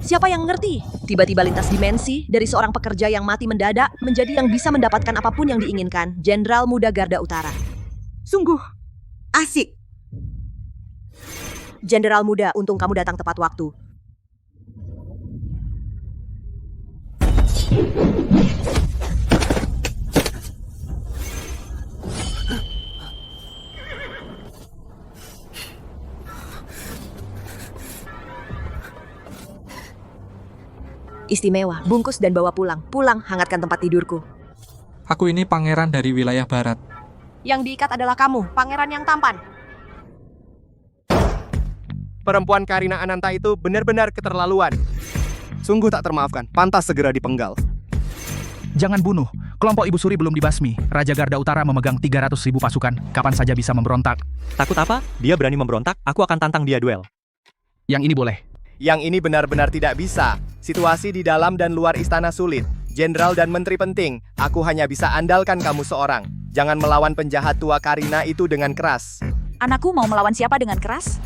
Siapa yang ngerti? Tiba-tiba lintas dimensi, dari seorang pekerja yang mati mendadak, menjadi yang bisa mendapatkan apapun yang diinginkan. Jenderal Muda Garda Utara. Sungguh asik. Jenderal Muda, untung kamu datang tepat waktu. Istimewa, bungkus dan bawa pulang. Pulang, hangatkan tempat tidurku. Aku ini pangeran dari wilayah barat. Yang diikat adalah kamu, pangeran yang tampan. Perempuan Karina Ananta itu benar-benar keterlaluan. Sungguh tak termaafkan, pantas segera dipenggal. Jangan bunuh. Kelompok Ibu Suri belum dibasmi. Raja Garda Utara memegang 300.000 pasukan. Kapan saja bisa memberontak. Takut apa? Dia berani memberontak, aku akan tantang dia duel. Yang ini boleh. Yang ini benar-benar tidak bisa. Situasi di dalam dan luar istana sulit. Jenderal dan menteri penting, aku hanya bisa andalkan kamu seorang. Jangan melawan penjahat tua Karina itu dengan keras. Anakku mau melawan siapa dengan keras?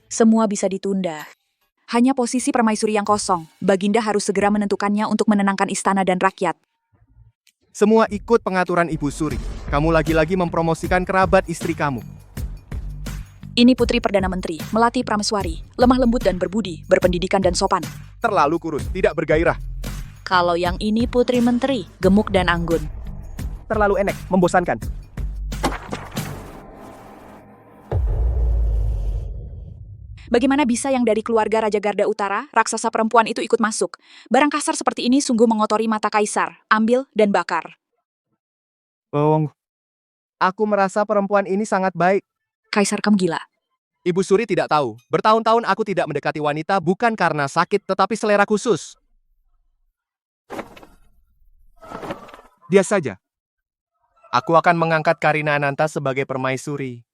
Semua bisa ditunda. Hanya posisi permaisuri yang kosong. Baginda harus segera menentukannya untuk menenangkan istana dan rakyat. Semua ikut pengaturan Ibu Suri. Kamu lagi-lagi mempromosikan kerabat istri kamu. Ini putri Perdana Menteri, Melati Prameswari, lemah lembut dan berbudi, berpendidikan dan sopan. Terlalu kurus, tidak bergairah. Kalau yang ini putri menteri, gemuk dan anggun. Terlalu enek, membosankan. Bagaimana bisa yang dari keluarga Raja Garda Utara, raksasa perempuan itu ikut masuk? Barang kasar seperti ini sungguh mengotori mata kaisar. Ambil dan bakar. Aku merasa perempuan ini sangat baik. Kaisar, kamu gila. Ibu Suri tidak tahu. Bertahun-tahun aku tidak mendekati wanita bukan karena sakit tetapi selera khusus. Dia saja. Aku akan mengangkat Karina Ananta sebagai permaisuri.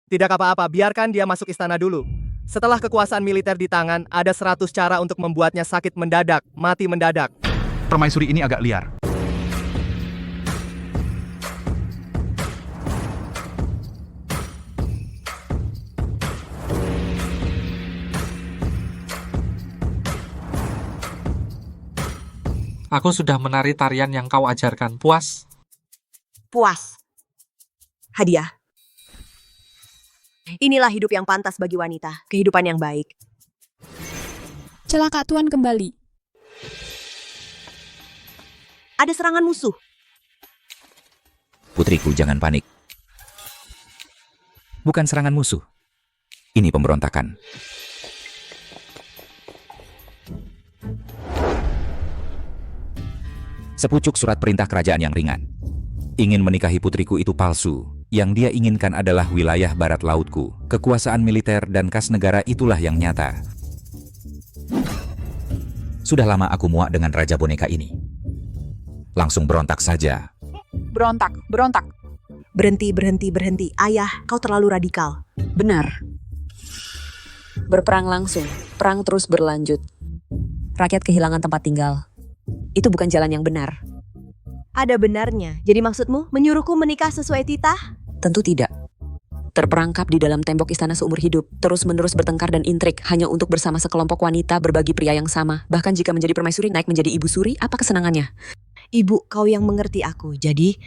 Tidak apa-apa, biarkan dia masuk istana dulu. Setelah kekuasaan militer di tangan, ada 100 cara untuk membuatnya sakit mendadak, mati mendadak. Permaisuri ini agak liar. Aku sudah menari tarian yang kau ajarkan. Puas? Puas. Hadiah. Inilah hidup yang pantas bagi wanita, kehidupan yang baik. Celaka Tuan kembali. Ada serangan musuh. Putriku, jangan panik. Bukan serangan musuh. Ini pemberontakan. Sepucuk surat perintah kerajaan yang ringan. Ingin menikahi putriku itu palsu. Yang dia inginkan adalah wilayah barat lautku. Kekuasaan militer dan kas negara itulah yang nyata. Sudah lama aku muak dengan raja boneka ini. Langsung berontak saja. Berontak, berontak. Berhenti, berhenti, berhenti. Ayah, kau terlalu radikal. Benar. Berperang langsung, perang terus berlanjut. Rakyat kehilangan tempat tinggal. Itu bukan jalan yang benar. Ada benarnya. Jadi maksudmu menyuruhku menikah sesuai titah? Tentu tidak. Terperangkap di dalam tembok istana seumur hidup, terus-menerus bertengkar dan intrik hanya untuk bersama sekelompok wanita berbagi pria yang sama. Bahkan jika menjadi permaisuri naik menjadi ibu suri, apa kesenangannya? Ibu, kau yang mengerti aku. Jadi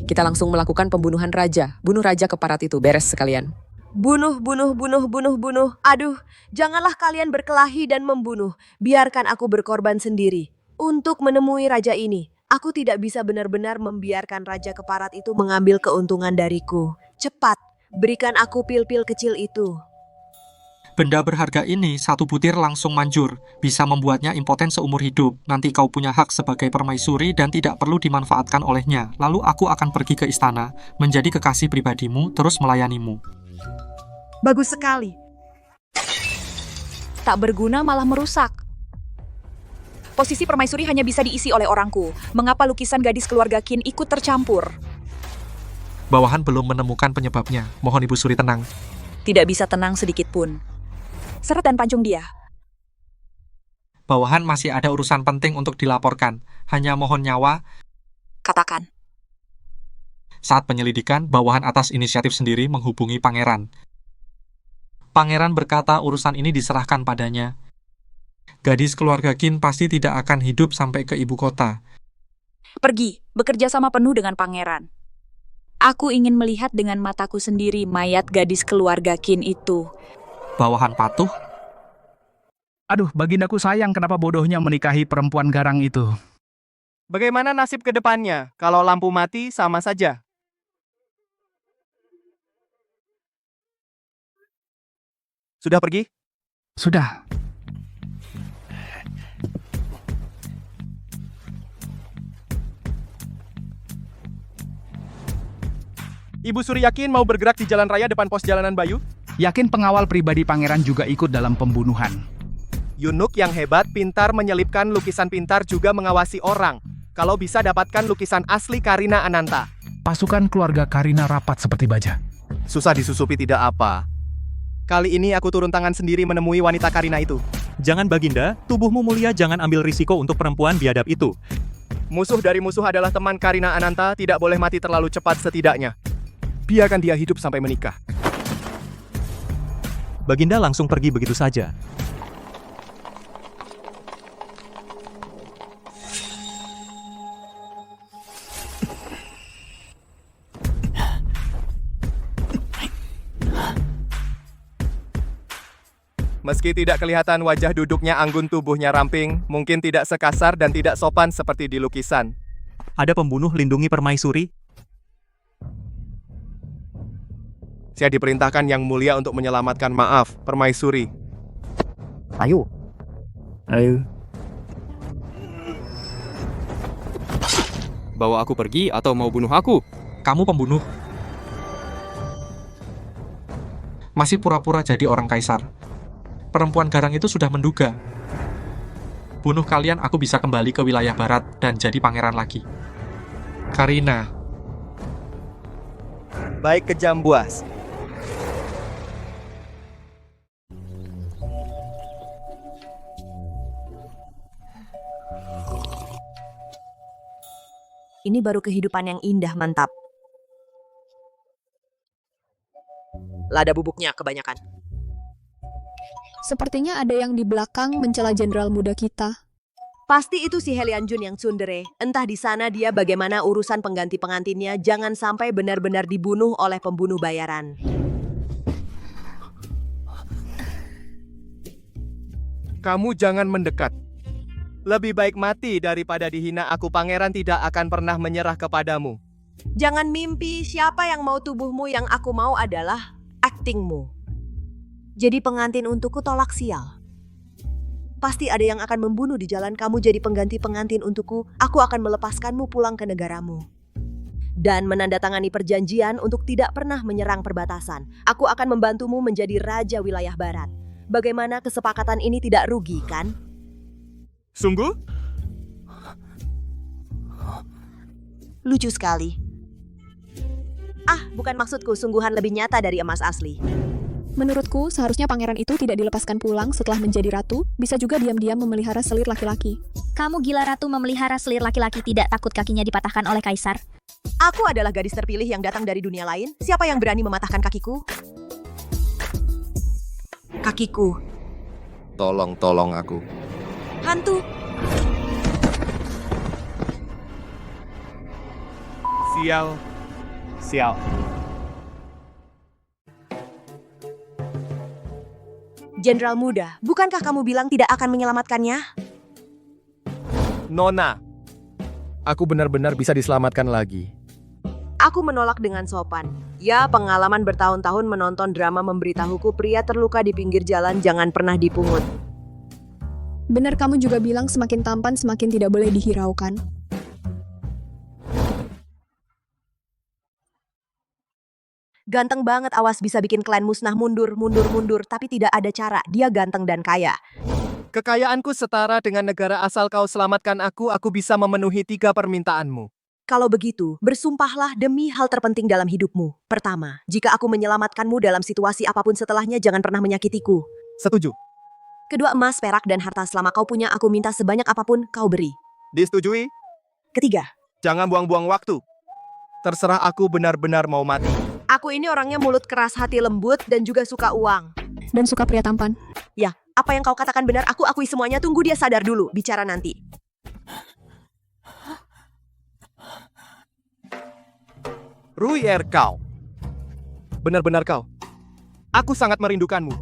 kita langsung melakukan pembunuhan raja. Bunuh raja keparat itu, beres sekalian. bunuh, bunuh, bunuh, bunuh, bunuh. Aduh, janganlah kalian berkelahi dan membunuh. Biarkan aku berkorban sendiri. Untuk menemui raja ini, aku tidak bisa benar-benar membiarkan raja keparat itu mengambil keuntungan dariku. Cepat, berikan aku pil-pil kecil itu. Benda berharga ini, satu butir langsung manjur. Bisa membuatnya impoten seumur hidup. Nanti kau punya hak sebagai permaisuri dan tidak perlu dimanfaatkan olehnya. Lalu aku akan pergi ke istana, menjadi kekasih pribadimu, terus melayanimu. Bagus sekali. Tak berguna malah merusak. Posisi permaisuri hanya bisa diisi oleh orangku. Mengapa lukisan gadis keluarga Qin ikut tercampur? Bawahan belum menemukan penyebabnya. Mohon Ibu Suri tenang. Tidak bisa tenang sedikit pun. Seret dan pancung dia. Bawahan masih ada urusan penting untuk dilaporkan. Hanya mohon nyawa. Katakan. Saat penyelidikan, bawahan atas inisiatif sendiri menghubungi pangeran. Pangeran berkata urusan ini diserahkan padanya. Gadis keluarga Qin pasti tidak akan hidup sampai ke ibu kota. Pergi, bekerja sama penuh dengan pangeran. Aku ingin melihat dengan mataku sendiri mayat gadis keluarga Qin itu. Bawahan patuh? Aduh, bagindaku sayang kenapa bodohnya menikahi perempuan garang itu. Bagaimana nasib ke depannya? Kalau lampu mati, sama saja. Sudah pergi? Sudah. Ibu Suri yakin mau bergerak di jalan raya depan pos jalanan Bayu? Yakin pengawal pribadi pangeran juga ikut dalam pembunuhan. Yunuk yang hebat, pintar menyelipkan lukisan pintar juga mengawasi orang. Kalau bisa dapatkan lukisan asli Karina Ananta. Pasukan keluarga Karina rapat seperti baja. Susah disusupi tidak apa. Kali ini aku turun tangan sendiri menemui wanita Karina itu. Jangan Baginda, tubuhmu mulia, jangan ambil risiko untuk perempuan biadab itu. Musuh dari musuh adalah teman Karina Ananta, tidak boleh mati terlalu cepat setidaknya. Biarkan dia hidup sampai menikah. Baginda langsung pergi begitu saja. Meski tidak kelihatan wajah duduknya anggun, tubuhnya ramping, mungkin tidak sekasar dan tidak sopan seperti di lukisan. Ada pembunuh lindungi permaisuri? Saya diperintahkan Yang Mulia untuk menyelamatkan, maaf, permaisuri. Ayo. Ayo. Bawa aku pergi atau mau bunuh aku? Kamu pembunuh. Masih pura-pura jadi orang kaisar. Perempuan garang itu sudah menduga. Bunuh kalian, aku bisa kembali ke wilayah barat dan jadi pangeran lagi. Karina. Baik, kejam buas. Ini baru kehidupan yang indah, mantap. Lada bubuknya kebanyakan. Sepertinya ada yang di belakang mencela jenderal muda kita. Pasti itu si Helianjun yang tsundere. Entah di sana dia bagaimana urusan pengganti pengantinnya, jangan sampai benar-benar dibunuh oleh pembunuh bayaran. Kamu jangan mendekat. Lebih baik mati daripada dihina aku. Pangeran tidak akan pernah menyerah kepadamu. Jangan mimpi, siapa yang mau tubuhmu, yang aku mau adalah aktingmu. Jadi pengantin untukku, tolak sial. Pasti ada yang akan membunuh di jalan, kamu jadi pengganti pengantin untukku, aku akan melepaskanmu pulang ke negaramu. Dan menandatangani perjanjian untuk tidak pernah menyerang perbatasan. Aku akan membantumu menjadi raja wilayah barat. Bagaimana kesepakatan ini tidak rugi, kan? Sungguh? Lucu sekali. Ah, bukan maksudku, sungguhan lebih nyata dari emas asli. Menurutku, seharusnya pangeran itu tidak dilepaskan pulang setelah menjadi ratu, bisa juga diam-diam memelihara selir laki-laki. Kamu gila, Ratu memelihara selir laki-laki, tidak takut kakinya dipatahkan oleh kaisar? Aku adalah gadis terpilih yang datang dari dunia lain. Siapa yang berani mematahkan kakiku? Kakiku. Tolong aku. Hantu. Sial. Jenderal muda, bukankah kamu bilang tidak akan menyelamatkannya? Nona, aku benar-benar bisa diselamatkan lagi. Aku menolak dengan sopan. Ya, pengalaman bertahun-tahun menonton drama memberitahuku pria terluka di pinggir jalan jangan pernah dipungut. Benar, kamu juga bilang semakin tampan semakin tidak boleh dihiraukan. Ganteng banget, awas bisa bikin klan musnah, mundur, tapi tidak ada cara, dia ganteng dan kaya. Kekayaanku setara dengan negara asal kau selamatkan aku bisa memenuhi 3 permintaanmu. Kalau begitu, bersumpahlah demi hal terpenting dalam hidupmu. Pertama, jika aku menyelamatkanmu dalam situasi apapun setelahnya, jangan pernah menyakitiku. Setuju. Kedua, emas, perak, dan harta selama kau punya, aku minta sebanyak apapun kau beri. Disetujui? Ketiga, Jangan buang-buang waktu. Terserah, aku benar-benar mau mati. aku ini orangnya mulut keras, hati lembut, dan juga suka uang. dan suka pria tampan. Ya, apa yang kau katakan benar, aku akui semuanya. Tunggu dia sadar dulu, bicara nanti. Ruier kau. Benar-benar kau. Aku sangat merindukanmu.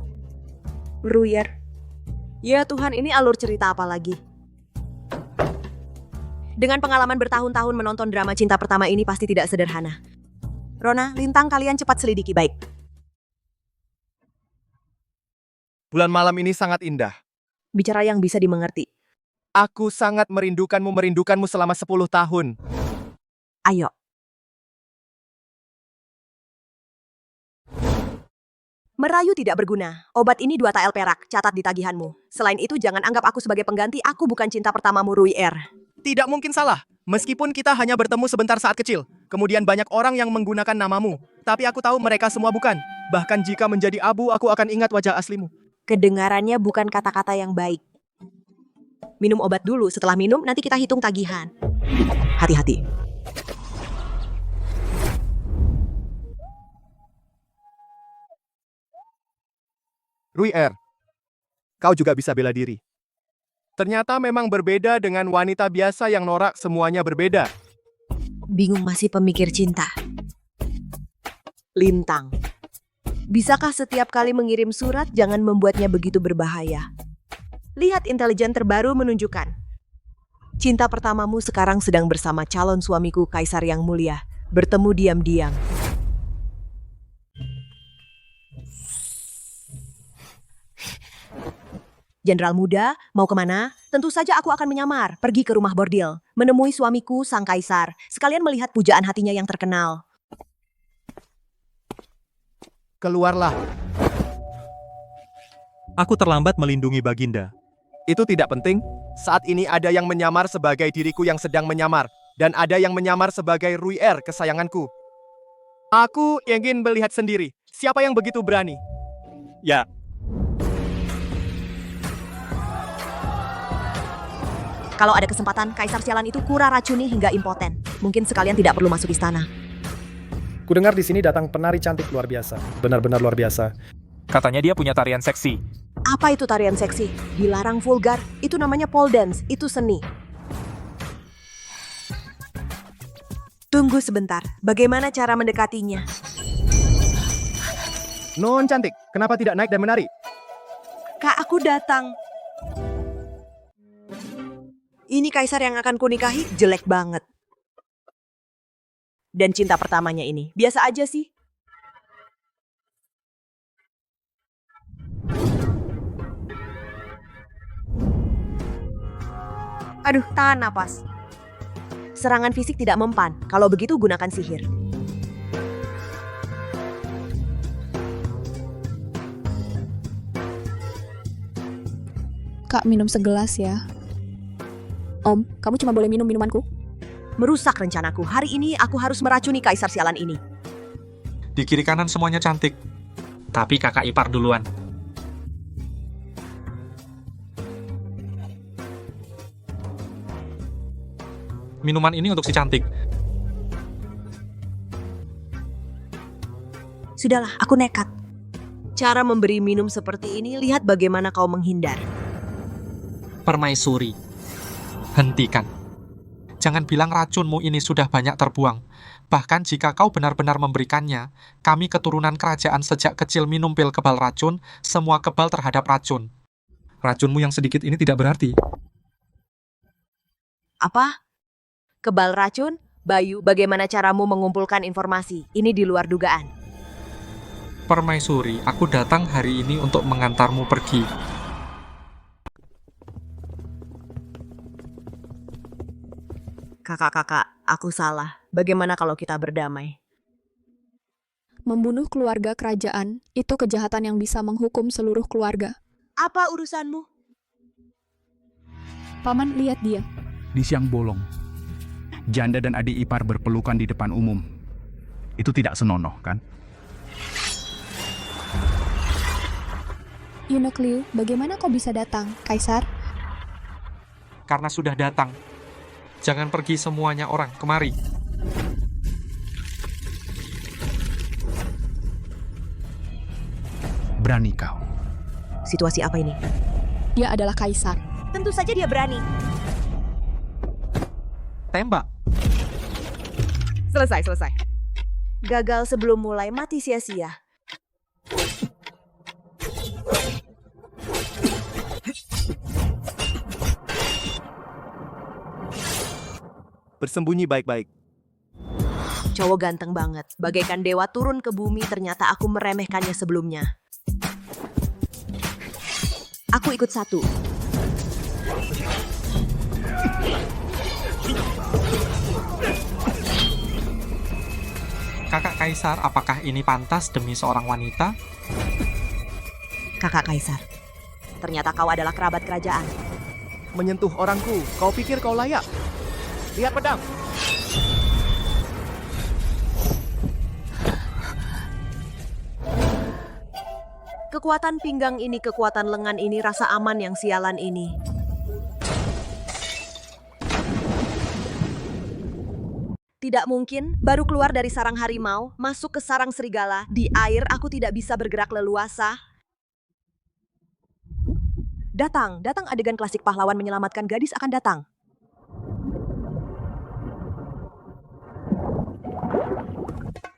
Ruyer. Ya Tuhan, ini alur cerita apa lagi? Dengan pengalaman bertahun-tahun menonton drama cinta pertama ini pasti tidak sederhana. Rona, Lintang, kalian cepat selidiki baik. Bulan malam ini sangat indah. Bicara yang bisa dimengerti. Aku sangat merindukanmu selama 10 tahun. Ayo. Merayu tidak berguna. Obat ini 2 tael perak, catat di tagihanmu. Selain itu, jangan anggap aku sebagai pengganti. Aku bukan cinta pertamamu, Ruier. Tidak mungkin salah. Meskipun kita hanya bertemu sebentar saat kecil, kemudian banyak orang yang menggunakan namamu. Tapi aku tahu mereka semua bukan. Bahkan jika menjadi abu, aku akan ingat wajah aslimu. Kedengarannya bukan kata-kata yang baik. Minum obat dulu, setelah minum nanti kita hitung tagihan. Hati-hati. Ruier, kau juga bisa bela diri. Ternyata memang berbeda dengan wanita biasa yang norak, semuanya berbeda. Bingung masih pemikir cinta. Lintang. Bisakah setiap kali mengirim surat jangan membuatnya begitu berbahaya? Lihat intelijen terbaru menunjukkan. Cinta pertamamu sekarang sedang bersama calon suamiku Kaisar yang mulia. Bertemu diam-diam. Jenderal muda, mau kemana? Tentu saja aku akan menyamar, pergi ke rumah bordil, menemui suamiku, sang kaisar, sekalian melihat pujaan hatinya yang terkenal. Keluarlah. Aku terlambat melindungi Baginda. Itu tidak penting. Saat ini ada yang menyamar sebagai diriku yang sedang menyamar, dan ada yang menyamar sebagai Ruier kesayanganku. Aku ingin melihat sendiri. Siapa yang begitu berani? Ya, Kalau ada kesempatan, Kaisar Sialan itu kura racuni hingga impoten. Mungkin sekalian tidak perlu masuk istana. Kudengar di sini datang penari cantik luar biasa. Benar-benar luar biasa. Katanya dia punya tarian seksi. Apa itu tarian seksi? Dilarang vulgar. Itu namanya pole dance. Itu seni. Tunggu sebentar. Bagaimana cara mendekatinya? Non cantik, kenapa tidak naik dan menari? Kak, aku datang. Ini kaisar yang akan kunikahi jelek banget. Dan cinta pertamanya ini, biasa aja sih. Aduh, tahan napas. Serangan fisik tidak mempan. Kalau begitu gunakan sihir. Kak, minum segelas ya. Om, kamu cuma boleh minum minumanku? Merusak rencanaku. Hari ini aku harus meracuni Kaisar Sialan ini. Di kiri kanan semuanya cantik. Tapi kakak ipar duluan. Minuman ini untuk si cantik. Sudahlah, aku nekat. Cara memberi minum seperti ini, lihat bagaimana kau menghindar. Permaisuri, hentikan. Jangan bilang racunmu ini sudah banyak terbuang. Bahkan jika kau benar-benar memberikannya, kami keturunan kerajaan sejak kecil minum pil kebal racun, semua kebal terhadap racun. Racunmu yang sedikit ini tidak berarti. Apa? Kebal racun? Bayu, bagaimana caramu mengumpulkan informasi? Ini di luar dugaan. Permaisuri, aku datang hari ini untuk mengantarmu pergi. Kakak-kakak, aku salah. Bagaimana kalau kita berdamai? Membunuh keluarga kerajaan itu kejahatan yang bisa menghukum seluruh keluarga. Apa urusanmu? Paman, lihat dia. Di siang bolong, janda dan adik ipar berpelukan di depan umum. Itu tidak senonoh, kan? Eunuch Liu, bagaimana kau bisa datang, Kaisar? Karena sudah datang. Jangan pergi semuanya orang, kemari. Berani kau. Situasi apa ini? Dia adalah kaisar. Tentu saja dia berani. Tembak. Selesai. Gagal sebelum mulai, mati sia-sia. Bersembunyi baik-baik. Cowok ganteng banget. Bagaikan dewa turun ke bumi, ternyata aku meremehkannya sebelumnya. Aku ikut satu. Kakak Kaisar, apakah ini pantas demi seorang wanita? Kakak Kaisar, ternyata kau adalah kerabat kerajaan. Menyentuh orangku, kau pikir kau layak? Lihat pedang. Kekuatan pinggang ini, kekuatan lengan ini, rasa aman yang sialan ini. Tidak mungkin, baru keluar dari sarang harimau, masuk ke sarang serigala, di air aku tidak bisa bergerak leluasa. Datang adegan klasik pahlawan menyelamatkan gadis akan datang.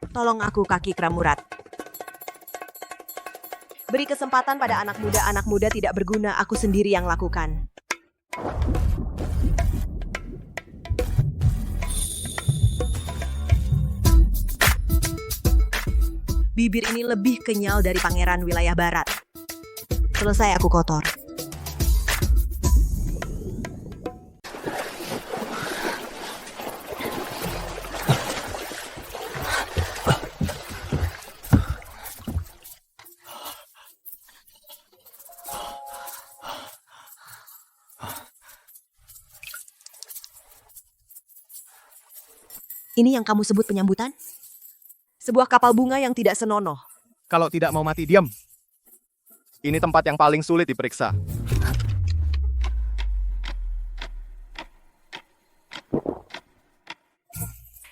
Tolong aku, kaki Kramurat. Beri kesempatan pada anak muda tidak berguna, aku sendiri yang lakukan. Bibir ini lebih kenyal dari pangeran wilayah barat. Selesai aku kotor. Ini yang kamu sebut penyambutan? Sebuah kapal bunga yang tidak senonoh. Kalau tidak mau mati, diam. Ini tempat yang paling sulit diperiksa.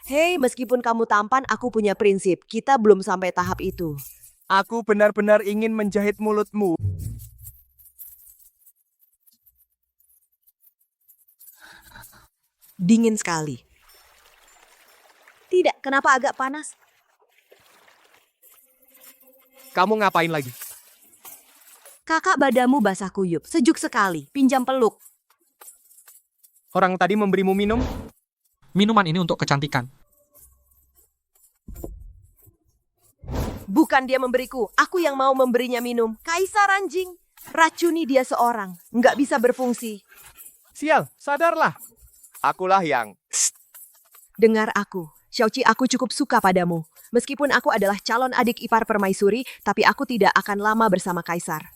Hei, meskipun kamu tampan, aku punya prinsip. Kita belum sampai tahap itu. Aku benar-benar ingin menjahit mulutmu. Dingin sekali. Tidak, kenapa agak panas? Kamu ngapain lagi? Kakak, badanmu basah kuyup, sejuk sekali. Pinjam peluk. Orang tadi memberimu minum? Minuman ini untuk kecantikan. Bukan dia memberiku, aku yang mau memberinya minum. Kaisar anjing, racuni dia seorang. Nggak bisa berfungsi. Sial, sadarlah. Akulah yang... Dengar aku. Xiaoqi, aku cukup suka padamu. Meskipun aku adalah calon adik ipar permaisuri, tapi aku tidak akan lama bersama Kaisar.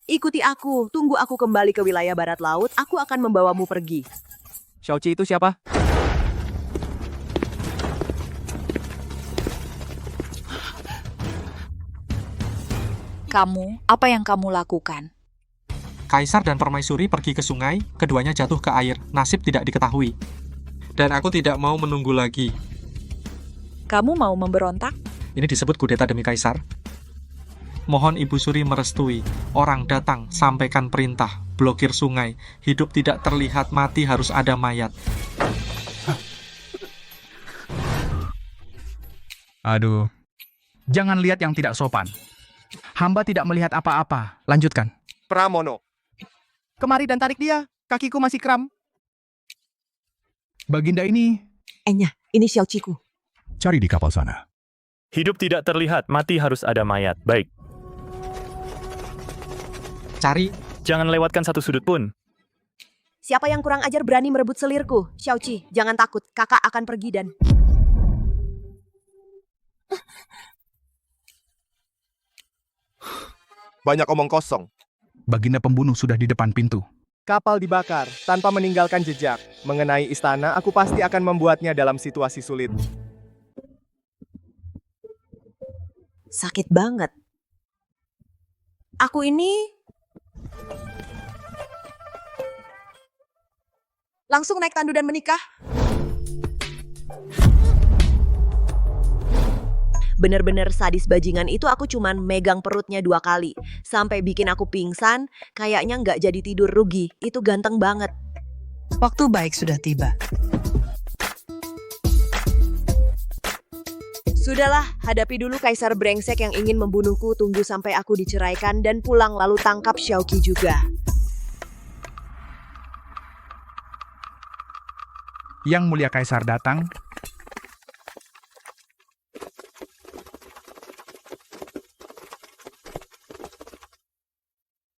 Ikuti aku, tunggu aku kembali ke wilayah barat laut, aku akan membawamu pergi. Xiaoqi itu siapa? Kamu, apa yang kamu lakukan? Kaisar dan permaisuri pergi ke sungai, keduanya jatuh ke air, nasib tidak diketahui. Dan aku tidak mau menunggu lagi. Kamu mau memberontak? Ini disebut kudeta demi Kaisar. Mohon Ibu Suri merestui. Orang datang, sampaikan perintah. Blokir sungai. Hidup tidak terlihat, mati harus ada mayat. Aduh. Jangan lihat yang tidak sopan. Hamba tidak melihat apa-apa. Lanjutkan. Pramono. Kemari dan tarik dia. Kakiku masih kram. Baginda ini... Ini Xiaoqiku. Cari di kapal sana. Hidup tidak terlihat, mati harus ada mayat. Baik, Cari. jangan lewatkan satu sudut pun. Siapa yang kurang ajar berani merebut selirku? Xiaoqi, jangan takut, kakak akan pergi dan... Banyak omong kosong. Baginda pembunuh sudah di depan pintu. Kapal dibakar tanpa meninggalkan jejak. Mengenai istana, aku pasti akan membuatnya dalam situasi sulit. Sakit banget. Aku ini... Langsung naik tandu dan menikah? Bener-bener sadis bajingan itu, aku cuman megang perutnya 2 kali. Sampai bikin aku pingsan, kayaknya nggak jadi tidur rugi. Itu ganteng banget. Waktu baik sudah tiba. Sudahlah, hadapi dulu kaisar brengsek yang ingin membunuhku. Tunggu sampai aku diceraikan dan pulang lalu tangkap Xiaoqi juga. Yang mulia kaisar datang.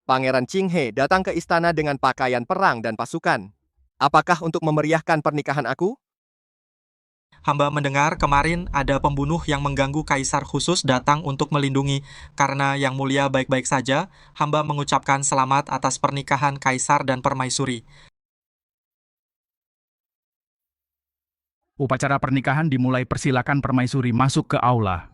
Pangeran Qinghe datang ke istana dengan pakaian perang dan pasukan. Apakah untuk memeriahkan pernikahan aku? Hamba mendengar kemarin ada pembunuh yang mengganggu kaisar khusus datang untuk melindungi. Karena yang mulia baik-baik saja, hamba mengucapkan selamat atas pernikahan kaisar dan permaisuri. Upacara pernikahan dimulai, persilakan permaisuri masuk ke aula.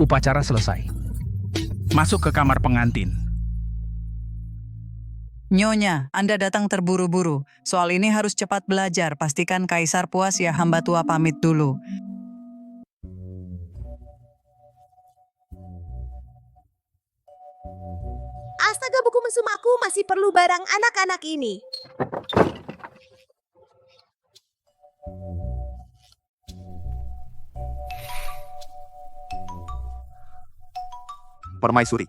Upacara selesai. Masuk ke kamar pengantin. Nyonya, Anda datang terburu-buru. Soal ini harus cepat belajar. Pastikan kaisar puas ya, hamba tua pamit dulu. Astaga, buku mesum aku masih perlu barang anak-anak ini. Permaisuri.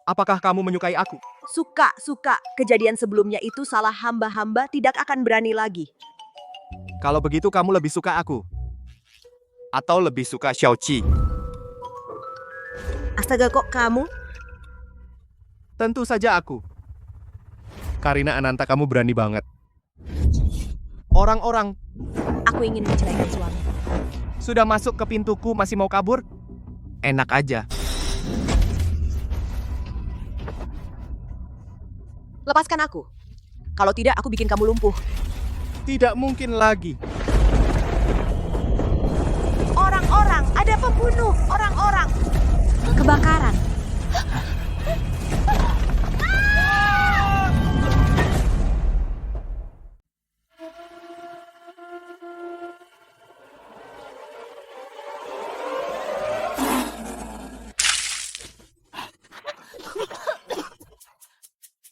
Apakah kamu menyukai aku? Suka. Kejadian sebelumnya itu salah hamba tidak akan berani lagi. Kalau begitu kamu lebih suka aku? Atau lebih suka Xiaoqi? Astaga, kok kamu? Tentu saja aku. Karina Ananta, kamu berani banget. Orang-orang Aku ingin menceraikan suami. sudah masuk ke pintuku, masih mau kabur? Enak aja. Lepaskan aku. Kalau tidak, aku bikin kamu lumpuh. Tidak mungkin lagi. Orang-orang, ada pembunuh. Orang-orang. Kebakaran.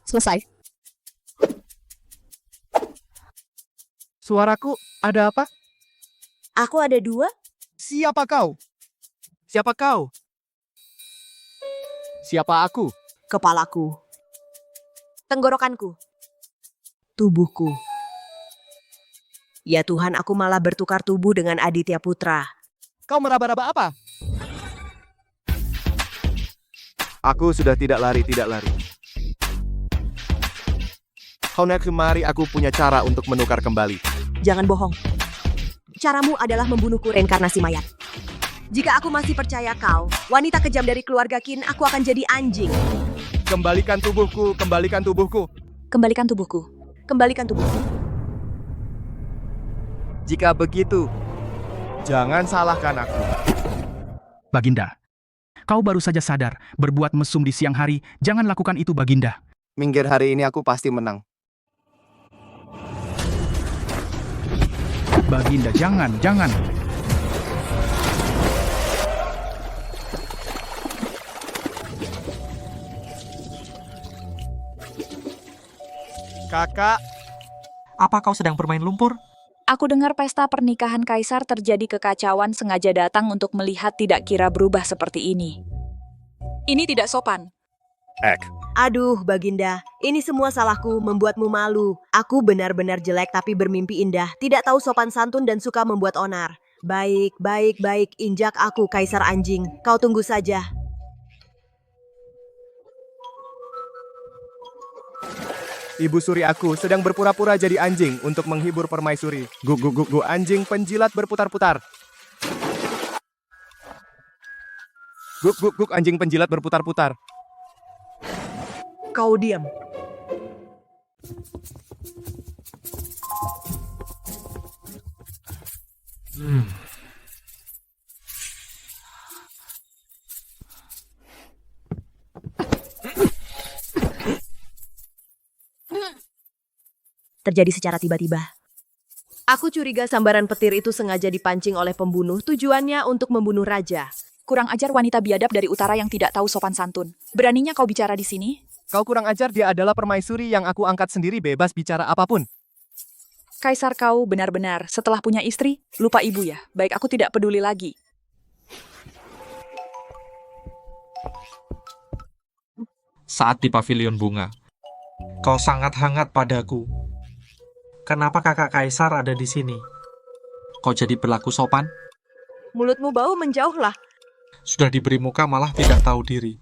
Selesai. Suaraku, ada apa? Aku ada 2. Siapa kau? Siapa kau? Siapa aku? Kepalaku. Tenggorokanku. Tubuhku. Ya Tuhan, aku malah bertukar tubuh dengan Aditya Putra. Kau meraba-raba apa? Aku sudah tidak lari. Kau naik kemari, aku punya cara untuk menukar kembali. Jangan bohong. Caramu adalah membunuhku, reinkarnasi mayat. Jika aku masih percaya kau, wanita kejam dari keluarga Qin, aku akan jadi anjing. Kembalikan tubuhku, kembalikan tubuhku. Kembalikan tubuhku. Kembalikan tubuhku. Jika begitu, jangan salahkan aku. Baginda, kau baru saja sadar, berbuat mesum di siang hari, jangan lakukan itu Baginda. Minggir, hari ini aku pasti menang. Baginda, jangan. Kakak, Apa kau sedang bermain lumpur? Aku dengar pesta pernikahan kaisar terjadi kekacauan, sengaja datang untuk melihat, tidak kira berubah seperti ini. Ini tidak sopan. Aduh, Baginda, ini semua salahku, membuatmu malu. Aku benar-benar jelek tapi bermimpi indah, tidak tahu sopan santun dan suka membuat onar. Baik, injak aku, kaisar anjing. Kau tunggu saja. Ibu suri aku sedang berpura-pura jadi anjing untuk menghibur permaisuri. Gu anjing penjilat berputar-putar. Guk anjing penjilat berputar-putar. Kau diam. terjadi secara tiba-tiba. Aku curiga sambaran petir itu sengaja dipancing oleh pembunuh, tujuannya untuk membunuh raja. Kurang ajar wanita biadab dari utara yang tidak tahu sopan santun. Beraninya kau bicara di sini? Kau kurang ajar, dia adalah permaisuri yang aku angkat sendiri, bebas bicara apapun. Kaisar, kau benar-benar setelah punya istri, lupa ibu ya. Baik, aku tidak peduli lagi. Saat di pavilion bunga. Kau sangat hangat padaku. Kenapa kakak kaisar ada di sini? Kau jadi berlaku sopan? Mulutmu bau, menjauhlah. Sudah diberi muka malah tidak tahu diri.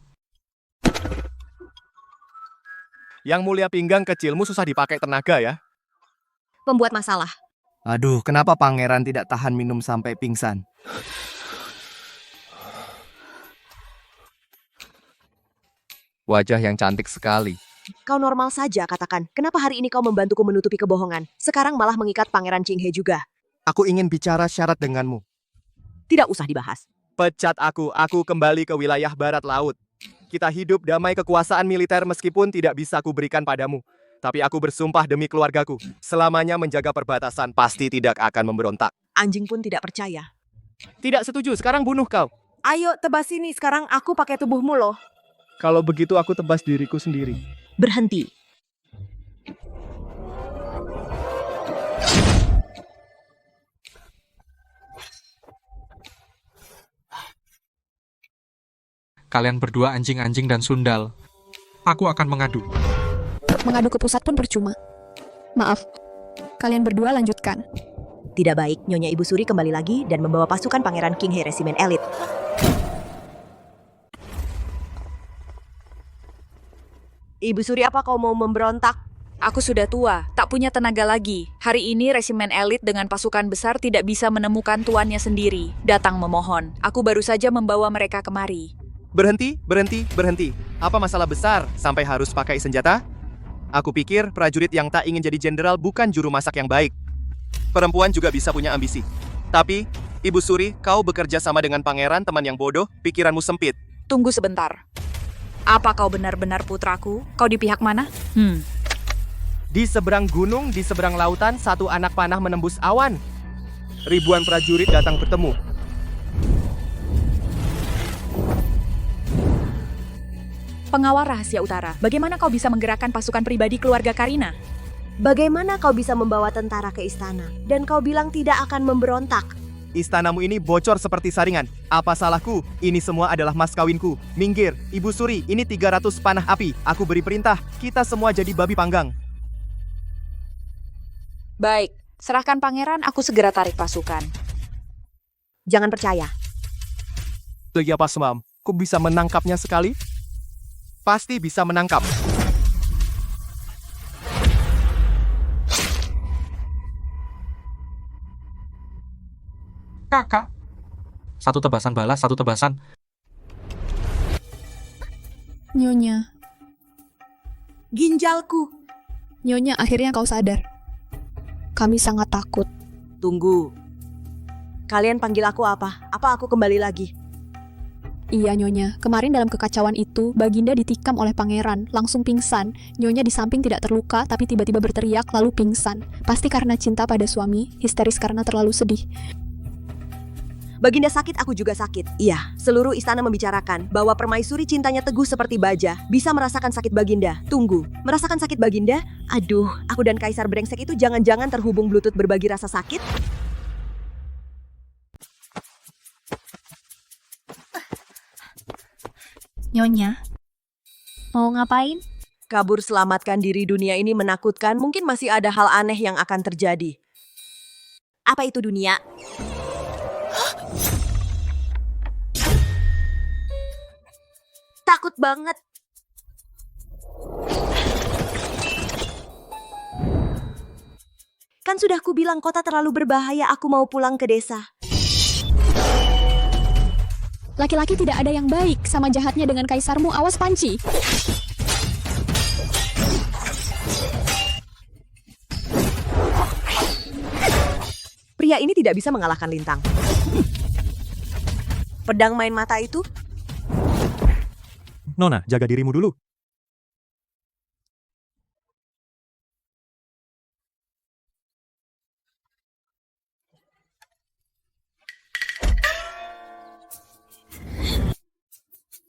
Yang mulia, pinggang kecilmu susah dipakai tenaga ya. Pembuat masalah. Aduh, kenapa pangeran tidak tahan minum sampai pingsan? Wajah yang cantik sekali. Kau normal saja, katakan. Kenapa hari ini kau membantuku menutupi kebohongan? Sekarang malah mengikat Pangeran Qinghe juga. Aku ingin bicara syarat denganmu. Tidak usah dibahas. Pecat aku kembali ke wilayah barat laut. Kita hidup damai, kekuasaan militer meskipun tidak bisa kuberikan padamu. Tapi aku bersumpah demi keluargaku, selamanya menjaga perbatasan, pasti tidak akan memberontak. Anjing pun tidak percaya. Tidak setuju, sekarang bunuh kau. Ayo, tebas ini. Sekarang aku pakai tubuhmu loh. Kalau begitu aku tebas diriku sendiri. Berhenti. Kalian berdua anjing-anjing dan sundal. Aku akan mengadu. Mengadu ke pusat pun percuma. Maaf, kalian berdua lanjutkan. Tidak baik, Nyonya Ibu Suri kembali lagi dan membawa pasukan Pangeran Qinghe Resimen Elit. Ibu Suri, apa kau mau memberontak? Aku sudah tua, tak punya tenaga lagi. Hari ini resimen elit dengan pasukan besar tidak bisa menemukan tuannya sendiri. Datang memohon. Aku baru saja membawa mereka kemari. Berhenti, berhenti, berhenti. Apa masalah besar sampai harus pakai senjata? Aku pikir prajurit yang tak ingin jadi jenderal bukan juru masak yang baik. Perempuan juga bisa punya ambisi. Tapi, Ibu Suri, kau bekerja sama dengan pangeran, teman yang bodoh, pikiranmu sempit. Tunggu sebentar. Apa kau benar-benar putraku? Kau di pihak mana? Di seberang gunung, di seberang lautan, satu anak panah menembus awan. Ribuan prajurit datang bertemu. Pengawal rahasia utara, bagaimana kau bisa menggerakkan pasukan pribadi keluarga Karina? Bagaimana kau bisa membawa tentara ke istana? Dan kau bilang tidak akan memberontak. Istanamu ini bocor seperti saringan. Apa salahku? Ini semua adalah mas kawinku. Minggir, Ibu Suri, ini 300 panah api. Aku beri perintah, kita semua jadi babi panggang. Baik, serahkan pangeran, aku segera tarik pasukan. Jangan percaya. Lagi apa, Semam? Ku bisa menangkapnya sekali? Pasti bisa menangkap. Kakak. Satu tebasan balas, satu tebasan. Nyonya, Ginjalku. Nyonya, akhirnya kau sadar. Kami sangat takut. Tunggu. Kalian panggil aku apa? Apa aku kembali lagi? Iya, Nyonya. Kemarin dalam kekacauan itu, Baginda ditikam oleh pangeran, langsung pingsan. Nyonya di samping tidak terluka, tapi tiba-tiba berteriak lalu pingsan. Pasti karena cinta pada suami, histeris karena terlalu sedih. Baginda sakit, aku juga sakit. Iya, seluruh istana membicarakan bahwa permaisuri cintanya teguh seperti baja. Bisa merasakan sakit Baginda. Tunggu, merasakan sakit Baginda? Aduh, aku dan Kaisar brengsek itu jangan-jangan terhubung Bluetooth berbagi rasa sakit? Nyonya, mau ngapain? Kabur selamatkan diri, dunia ini menakutkan. Mungkin masih ada hal aneh yang akan terjadi. Apa itu dunia? Takut banget. Kan sudah kubilang kota terlalu berbahaya, aku mau pulang ke desa. Laki-laki tidak ada yang baik, sama jahatnya dengan kaisarmu, awas panci. Pria ini tidak bisa mengalahkan Lintang. Pedang main mata itu? Nona, jaga dirimu dulu.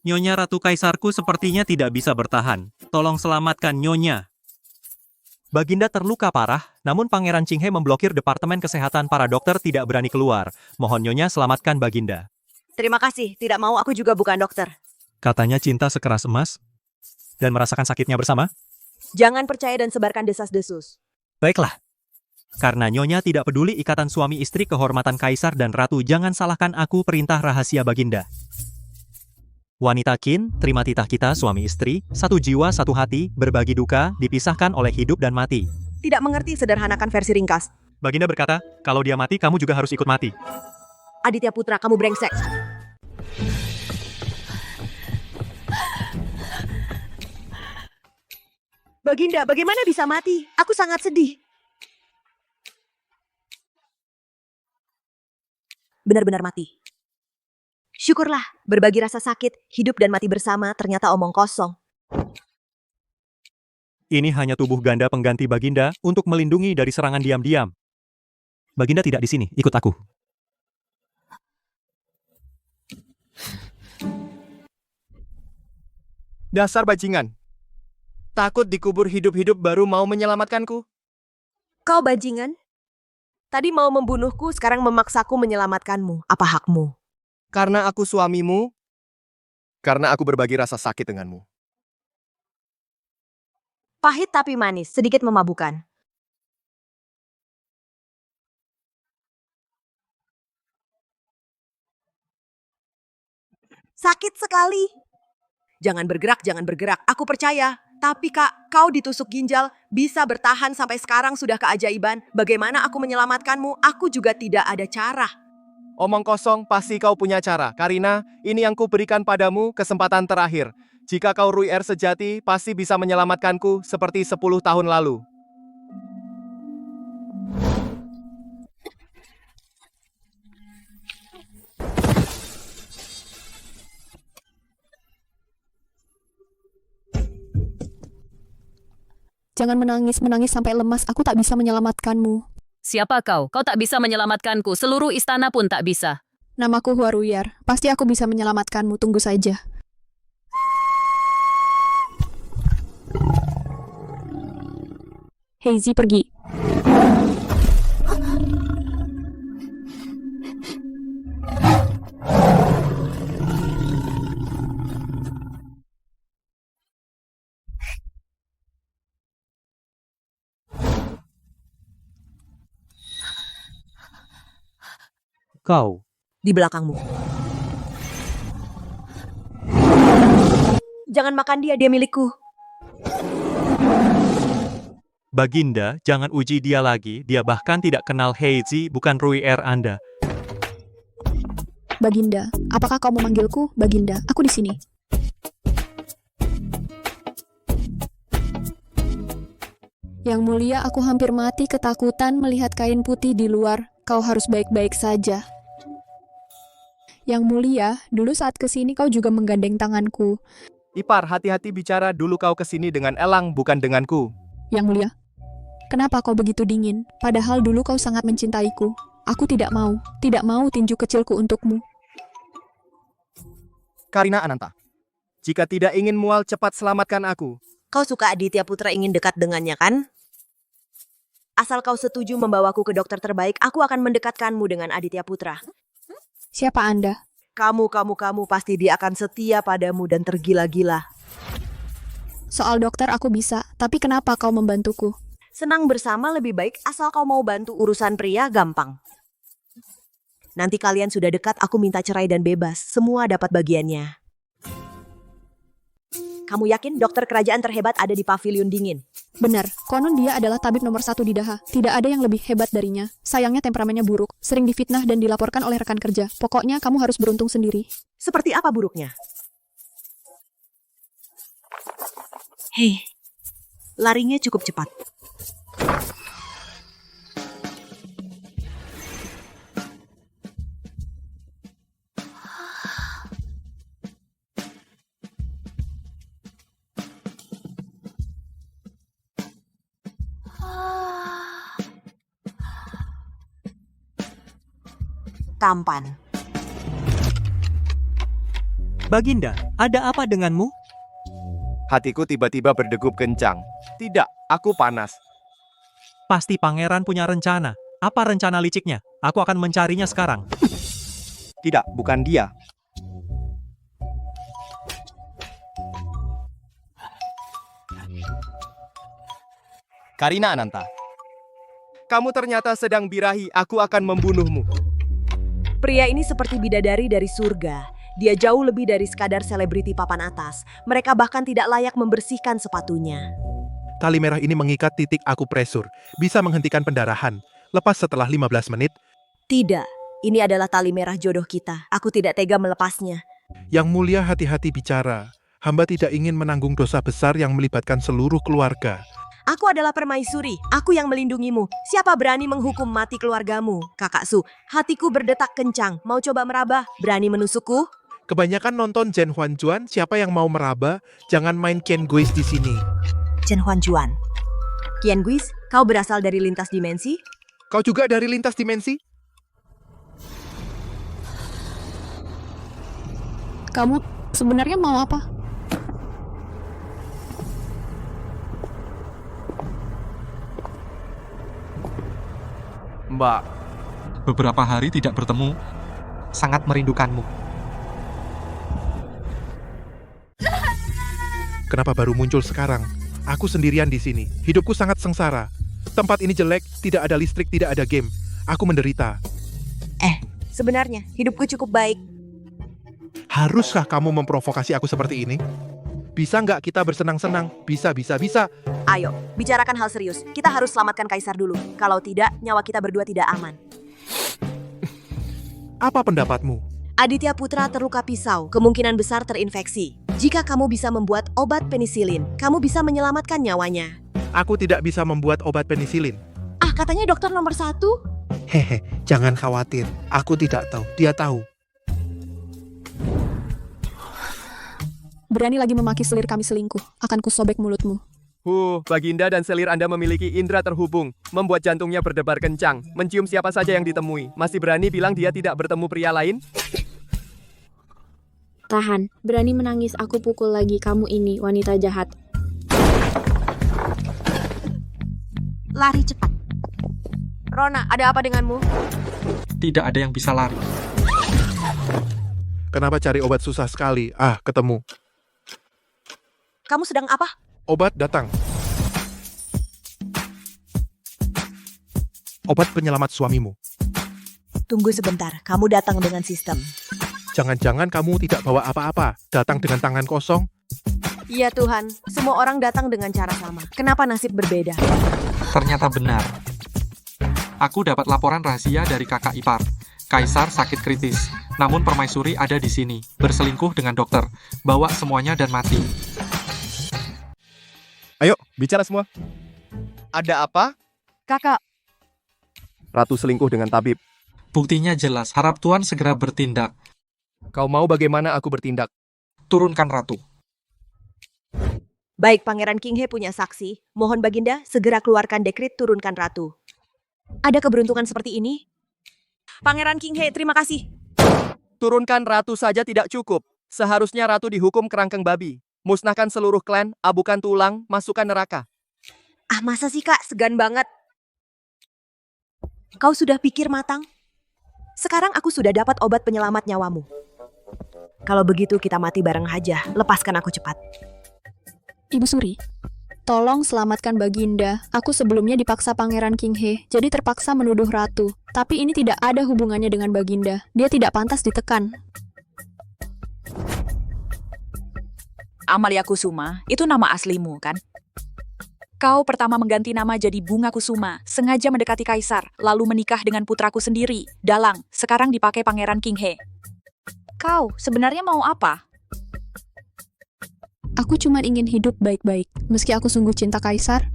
Nyonya Ratu Kaisarku sepertinya tidak bisa bertahan. Tolong selamatkan Nyonya. Baginda terluka parah, namun Pangeran Qinghe memblokir Departemen Kesehatan, para dokter tidak berani keluar. Mohon Nyonya selamatkan Baginda. Terima kasih, tidak mau, aku juga bukan dokter. Katanya cinta sekeras emas dan merasakan sakitnya bersama. Jangan percaya dan sebarkan desas-desus. Baiklah. Karena Nyonya tidak peduli ikatan suami istri, kehormatan Kaisar dan Ratu, jangan salahkan aku, perintah rahasia Baginda. Wanita Qin, terima titah kita suami istri, satu jiwa satu hati, berbagi duka, dipisahkan oleh hidup dan mati. Tidak mengerti, sederhanakan versi ringkas. Baginda berkata, kalau dia mati, kamu juga harus ikut mati. Aditya Putra, kamu brengsek. Baginda, bagaimana bisa mati? Aku sangat sedih. Benar-benar mati. Syukurlah, berbagi rasa sakit, hidup dan mati bersama ternyata omong kosong. Ini hanya tubuh ganda pengganti Baginda untuk melindungi dari serangan diam-diam. Baginda tidak di sini, ikut aku. Dasar bajingan. Takut dikubur hidup-hidup baru mau menyelamatkanku? Kau bajingan? Tadi mau membunuhku, sekarang memaksaku menyelamatkanmu. Apa hakmu? Karena aku suamimu? Karena aku berbagi rasa sakit denganmu. Pahit tapi manis, sedikit memabukan. Sakit sekali. Jangan bergerak, jangan bergerak. Aku percaya. Tapi Kak, kau ditusuk ginjal, bisa bertahan sampai sekarang sudah keajaiban. Bagaimana aku menyelamatkanmu? Aku juga tidak ada cara. Omong kosong, pasti kau punya cara. Karina, ini yang kuberikan padamu, kesempatan terakhir. Jika kau Ruier sejati, pasti bisa menyelamatkanku seperti 10 tahun lalu. Jangan menangis sampai lemas, aku tak bisa menyelamatkanmu. Siapa kau? Kau tak bisa menyelamatkanku. Seluruh istana pun tak bisa. Namaku Huaruyar. Pasti aku bisa menyelamatkanmu, tunggu saja. Heizi pergi. Kau. Di belakangmu. Jangan makan dia, dia milikku. Baginda, jangan uji dia lagi. Dia bahkan tidak kenal Heizi, bukan Ruier Anda. Baginda, apakah kau memanggilku? Baginda, aku di sini. Yang mulia, aku hampir mati ketakutan melihat kain putih di luar. Kau harus baik-baik saja. Yang mulia, dulu saat kesini kau juga menggandeng tanganku. Ipar, hati-hati bicara, dulu kau kesini dengan Elang, bukan denganku. Yang mulia, kenapa kau begitu dingin? Padahal dulu kau sangat mencintaiku. Aku tidak mau tinju kecilku untukmu. Karina Ananta, jika tidak ingin mual, cepat selamatkan aku. Kau suka Aditya Putra, ingin dekat dengannya kan? Asal kau setuju membawaku ke dokter terbaik, aku akan mendekatkanmu dengan Aditya Putra. Siapa Anda? Kamu, pasti dia akan setia padamu dan tergila-gila. Soal dokter aku bisa, tapi kenapa kau membantuku? Senang bersama lebih baik, asal kau mau bantu urusan pria, gampang. Nanti kalian sudah dekat, aku minta cerai dan bebas. Semua dapat bagiannya. Kamu yakin dokter kerajaan terhebat ada di pavilion dingin? Benar, konon dia adalah tabib nomor 1 di Daha. Tidak ada yang lebih hebat darinya. Sayangnya temperamennya buruk, sering difitnah dan dilaporkan oleh rekan kerja. Pokoknya kamu harus beruntung sendiri. Seperti apa buruknya? Hei, larinya cukup cepat. Tampan. Baginda, ada apa denganmu? Hatiku tiba-tiba berdegup kencang. Tidak, aku panas. Pasti pangeran punya rencana. Apa rencana liciknya? Aku akan mencarinya sekarang. Tidak, bukan dia. Karina Ananta. Kamu ternyata sedang birahi, aku akan membunuhmu. Pria ini seperti bidadari dari surga. Dia jauh lebih dari sekadar selebriti papan atas. Mereka bahkan tidak layak membersihkan sepatunya. Tali merah ini mengikat titik akupresur, bisa menghentikan pendarahan. Lepas setelah 15 menit, Tidak, ini adalah tali merah jodoh kita. Aku tidak tega melepasnya. Yang Mulia hati-hati bicara. Hamba tidak ingin menanggung dosa besar yang melibatkan seluruh keluarga. Aku adalah permaisuri. Aku yang melindungimu. Siapa berani menghukum mati keluargamu? Kakak Su, hatiku berdetak kencang. Mau coba meraba? Berani menusukku? Kebanyakan nonton Jen Huan Juan, siapa yang mau meraba? Jangan main Ken Guis di sini. Chen Huan Juan. Kian Guis, kau berasal dari lintas dimensi? Kau juga dari lintas dimensi? Kamu sebenarnya mau apa? Mbak, Beberapa hari tidak bertemu, sangat merindukanmu. Kenapa baru muncul sekarang? Aku sendirian di sini. Hidupku sangat sengsara. Tempat ini jelek, tidak ada listrik, tidak ada game. Aku menderita. Sebenarnya, hidupku cukup baik. Haruskah kamu memprovokasi aku seperti ini? Bisa nggak kita bersenang-senang? Bisa. Ayo, bicarakan hal serius. Kita harus selamatkan Kaisar dulu. Kalau tidak, nyawa kita berdua tidak aman. Apa pendapatmu? Aditya Putra terluka pisau, kemungkinan besar terinfeksi. Jika kamu bisa membuat obat penisilin, kamu bisa menyelamatkan nyawanya. Aku tidak bisa membuat obat penisilin. Katanya dokter nomor 1? Hehe, jangan khawatir. Aku tidak tahu, dia tahu. Berani lagi memaki selir kami selingkuh. Akan kusobek mulutmu. Baginda dan selir Anda memiliki indera terhubung, membuat jantungnya berdebar kencang, mencium siapa saja yang ditemui. Masih berani bilang dia tidak bertemu pria lain? Tahan, berani menangis aku pukul lagi kamu ini, wanita jahat. Lari cepat. Rona, ada apa denganmu? Tidak ada yang bisa lari. Kenapa cari obat susah sekali? Ketemu. Kamu sedang apa? Obat datang. Obat penyelamat suamimu. Tunggu sebentar, kamu datang dengan sistem. Jangan-jangan kamu tidak bawa apa-apa, datang dengan tangan kosong? Iya Tuhan, semua orang datang dengan cara sama. Kenapa nasib berbeda? Ternyata benar. Aku dapat laporan rahasia dari kakak ipar. Kaisar sakit kritis, namun permaisuri ada di sini, berselingkuh dengan dokter, bawa semuanya dan mati. Ayo, bicara semua. Ada apa? Kakak, Ratu selingkuh dengan tabib. Buktinya jelas, harap Tuan segera bertindak. Kau mau bagaimana aku bertindak? Turunkan Ratu. baik Pangeran Kinghe punya saksi. Mohon Baginda segera keluarkan dekrit turunkan Ratu. Ada keberuntungan seperti ini? Pangeran Kinghe, terima kasih. Turunkan Ratu saja tidak cukup. Seharusnya Ratu dihukum kerangkeng babi. Musnahkan seluruh klan, abukan tulang, masukkan neraka. Masa sih Kak, segan banget. Kau sudah pikir matang? Sekarang aku sudah dapat obat penyelamat nyawamu. Kalau begitu kita mati bareng aja. Lepaskan aku cepat. Ibu Suri, tolong selamatkan Baginda. Aku sebelumnya dipaksa Pangeran Kinghe, jadi terpaksa menuduh Ratu. Tapi ini tidak ada hubungannya dengan Baginda. Dia tidak pantas ditekan. Amalia Kusuma, itu nama aslimu, kan? Kau pertama mengganti nama jadi Bunga Kusuma, sengaja mendekati Kaisar, lalu menikah dengan putraku sendiri, Dalang, sekarang dipakai Pangeran Kinghe. Kau sebenarnya mau apa? Aku cuma ingin hidup baik-baik. Meski aku sungguh cinta Kaisar,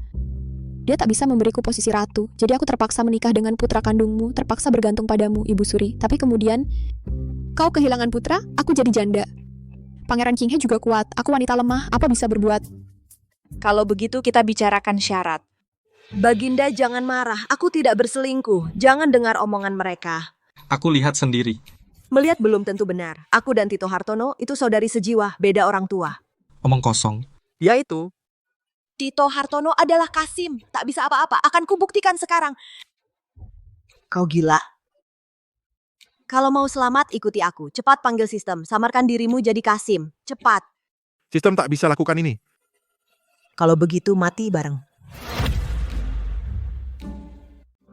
dia tak bisa memberiku posisi ratu. Jadi aku terpaksa menikah dengan putra kandungmu, terpaksa bergantung padamu, Ibu Suri. Tapi kemudian, kau kehilangan putra, aku jadi janda. Pangeran Kinghe juga kuat, aku wanita lemah, apa bisa berbuat? Kalau begitu kita bicarakan syarat. Baginda jangan marah, aku tidak berselingkuh. Jangan dengar omongan mereka. Aku lihat sendiri. Melihat belum tentu benar. Aku dan Tito Hartono itu saudari sejiwa, beda orang tua. Omong kosong. Dia itu. Tito Hartono adalah Kasim. Tak bisa apa-apa. Akan kubuktikan sekarang. Kau gila. Kalau mau selamat, ikuti aku. Cepat panggil sistem. Samarkan dirimu jadi Kasim. Cepat. Sistem tak bisa lakukan ini. Kalau begitu, mati bareng.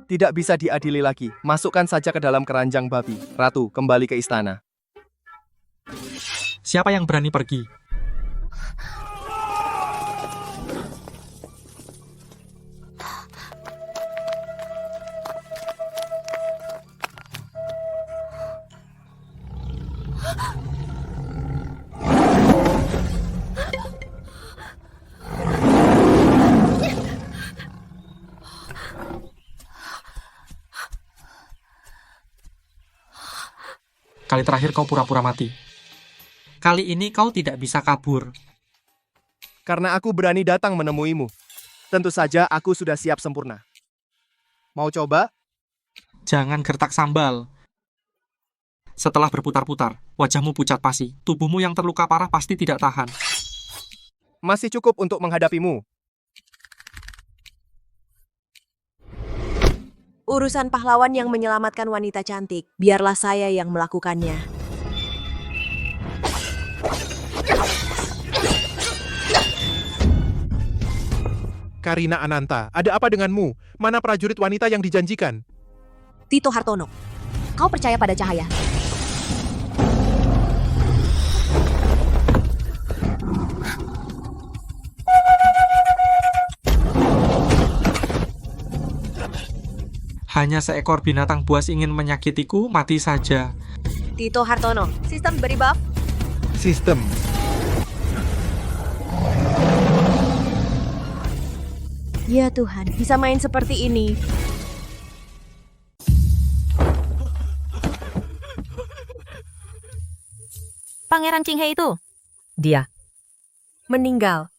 Tidak bisa diadili lagi. Masukkan saja ke dalam keranjang babi. Ratu, kembali ke istana. Siapa yang berani pergi? Kali terakhir kau pura-pura mati. Kali ini kau tidak bisa kabur. Karena aku berani datang menemuimu. Tentu saja aku sudah siap sempurna. Mau coba? Jangan gertak sambal. Setelah berputar-putar, wajahmu pucat pasi. Tubuhmu yang terluka parah pasti tidak tahan. Masih cukup untuk menghadapimu. Urusan pahlawan yang menyelamatkan wanita cantik. Biarlah saya yang melakukannya. Karina Ananta, ada apa denganmu? Mana prajurit wanita yang dijanjikan? Tito Hartono, kau percaya pada cahaya? Hanya seekor binatang buas ingin menyakitiku, mati saja. Tito Hartono, sistem beri buff. Sistem. Ya Tuhan, bisa main seperti ini. Pangeran Qinghe itu? Dia meninggal.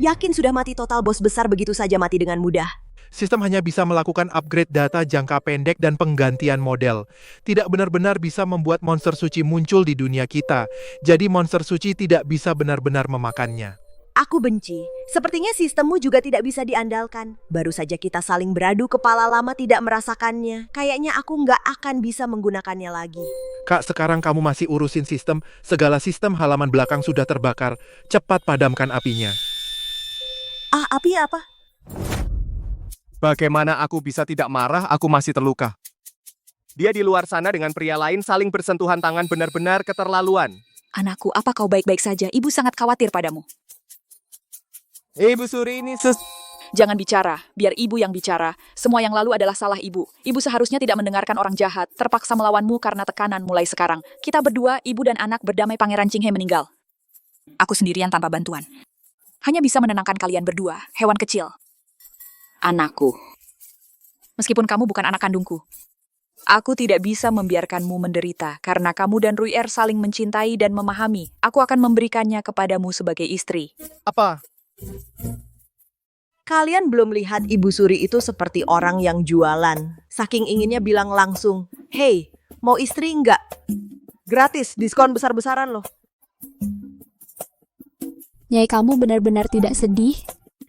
Yakin sudah mati total, bos besar begitu saja mati dengan mudah. Sistem hanya bisa melakukan upgrade data jangka pendek dan penggantian model. Tidak benar-benar bisa membuat monster suci muncul di dunia kita. Jadi monster suci tidak bisa benar-benar memakannya. Aku benci. Sepertinya sistemmu juga tidak bisa diandalkan. Baru saja kita saling beradu, kepala lama tidak merasakannya. Kayaknya aku nggak akan bisa menggunakannya lagi. Kak, sekarang kamu masih urusin sistem. Segala sistem halaman belakang sudah terbakar. Cepat padamkan apinya. Ah, api apa? Bagaimana aku bisa tidak marah? Aku masih terluka. Dia di luar sana dengan pria lain saling bersentuhan tangan, benar-benar keterlaluan. Anakku, apa kau baik-baik saja? Ibu sangat khawatir padamu. Ibu Suri ini Jangan bicara, biar ibu yang bicara. Semua yang lalu adalah salah ibu. Ibu seharusnya tidak mendengarkan orang jahat, terpaksa melawanmu karena tekanan mulai sekarang. Kita berdua, ibu dan anak berdamai Pangeran Qinghe meninggal. Aku sendirian tanpa bantuan. Hanya bisa menenangkan kalian berdua, hewan kecil. Anakku. Meskipun kamu bukan anak kandungku. Aku tidak bisa membiarkanmu menderita karena kamu dan Ruier saling mencintai dan memahami. Aku akan memberikannya kepadamu sebagai istri. Apa? Kalian belum lihat Ibu Suri itu seperti orang yang jualan. Saking inginnya bilang langsung, "Hey, mau istri enggak? Gratis, diskon besar-besaran loh." Nyai, kamu benar-benar tidak sedih?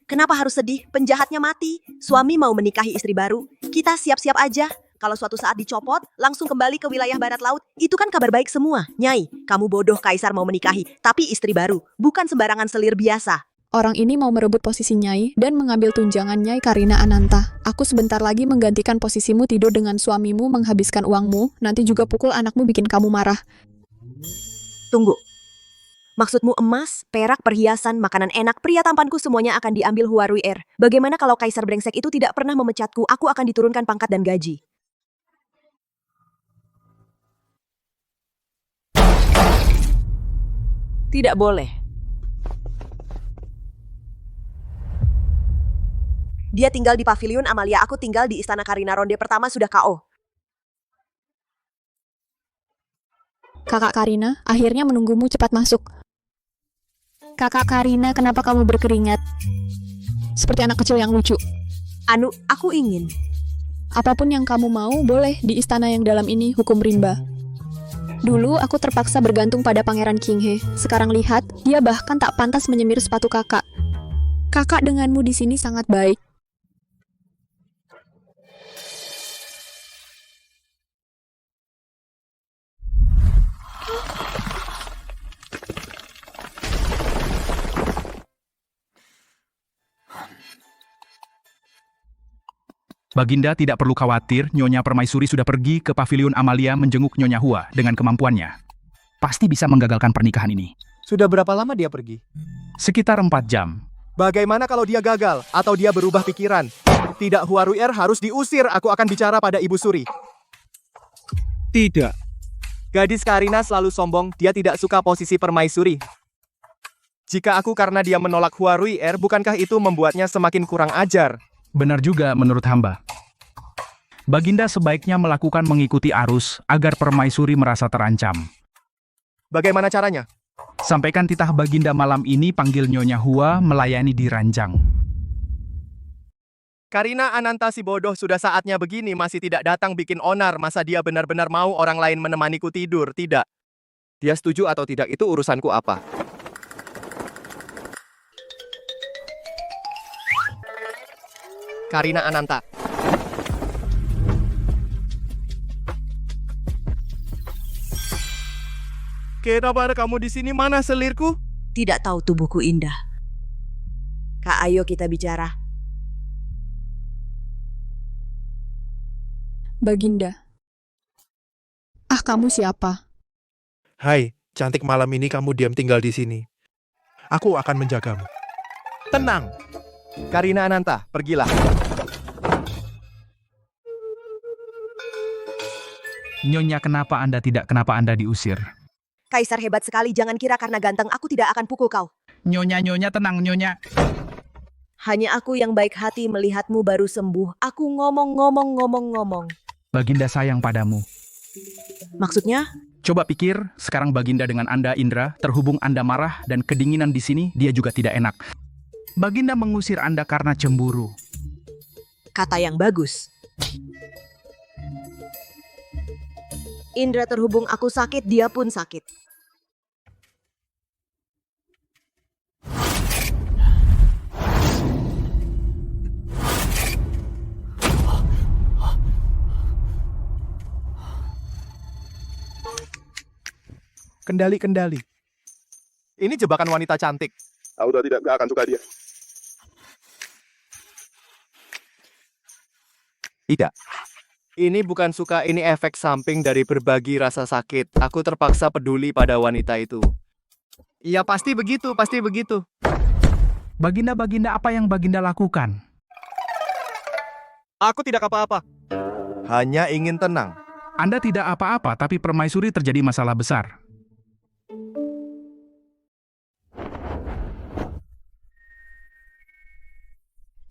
Kenapa harus sedih? Penjahatnya mati. Suami mau menikahi istri baru. Kita siap-siap aja. Kalau suatu saat dicopot, langsung kembali ke wilayah barat laut. Itu kan kabar baik semua. Nyai, kamu bodoh, Kaisar mau menikahi. Tapi istri baru, bukan sembarangan selir biasa. Orang ini mau merebut posisi Nyai dan mengambil tunjangan Nyai Karina Ananta. Aku sebentar lagi menggantikan posisimu tidur dengan suamimu, menghabiskan uangmu. Nanti juga pukul anakmu bikin kamu marah. Tunggu. Maksudmu emas, perak, perhiasan, makanan enak, pria tampanku semuanya akan diambil Huaruier. Bagaimana kalau Kaisar brengsek itu tidak pernah memecatku? Aku akan diturunkan pangkat dan gaji. Tidak boleh. Dia tinggal di pavilion Amalia, aku tinggal di istana Karina. Ronde pertama sudah KO. Kakak Karina, akhirnya menunggumu, cepat masuk. Kakak Karina, kenapa kamu berkeringat? Seperti anak kecil yang lucu. Aku ingin. Apapun yang kamu mau, boleh di istana yang dalam ini hukum rimba. Dulu aku terpaksa bergantung pada Pangeran Kinghe. Sekarang lihat, dia bahkan tak pantas menyemir sepatu kakak. Kakak denganmu di sini sangat baik. Baginda tidak perlu khawatir, Nyonya Permaisuri sudah pergi ke pavilion Amalia menjenguk Nyonya Hua dengan kemampuannya. Pasti bisa menggagalkan pernikahan ini. Sudah berapa lama dia pergi? Sekitar 4 jam. Bagaimana kalau dia gagal atau dia berubah pikiran? Tidak, Huaruier harus diusir. Aku akan bicara pada Ibu Suri. Tidak. Gadis Karina selalu sombong, dia tidak suka posisi permaisuri. Jika aku karena dia menolak Huaruier, bukankah itu membuatnya semakin kurang ajar? Benar juga menurut hamba. Baginda sebaiknya melakukan mengikuti arus agar permaisuri merasa terancam. Bagaimana caranya? Sampaikan titah Baginda malam ini panggil Nyonya Hua melayani di ranjang. Karina Ananta si bodoh, sudah saatnya begini masih tidak datang bikin onar. Masa dia benar-benar mau orang lain menemaniku tidur? Tidak. Dia setuju atau tidak itu urusanku apa? Karina Ananta. Kenapa kamu di sini? Mana selirku? Tidak tahu tubuhku indah. Kak, ayo kita bicara. Baginda. Kamu siapa? Hai, cantik, malam ini kamu diam tinggal di sini. Aku akan menjagamu. Tenang. Karina Ananta, pergilah. Nyonya, kenapa Anda diusir? Kaisar hebat sekali, jangan kira karena ganteng aku tidak akan pukul kau. Nyonya, tenang, Nyonya. Hanya aku yang baik hati melihatmu baru sembuh. Aku ngomong. Baginda sayang padamu. Maksudnya? Coba pikir, sekarang Baginda dengan Anda, Indra, terhubung Anda marah dan kedinginan di sini, dia juga tidak enak. Baginda mengusir Anda karena cemburu. Kata yang bagus. Indra terhubung, aku sakit, dia pun sakit. Kendali. Ini jebakan wanita cantik. Aku udah tidak akan suka dia. Tidak. Ini bukan suka, ini efek samping dari berbagi rasa sakit. Aku terpaksa peduli pada wanita itu. Iya, pasti begitu. Baginda, apa yang Baginda lakukan? Aku tidak apa-apa. Hanya ingin tenang. Anda tidak apa-apa, tapi permaisuri terjadi masalah besar.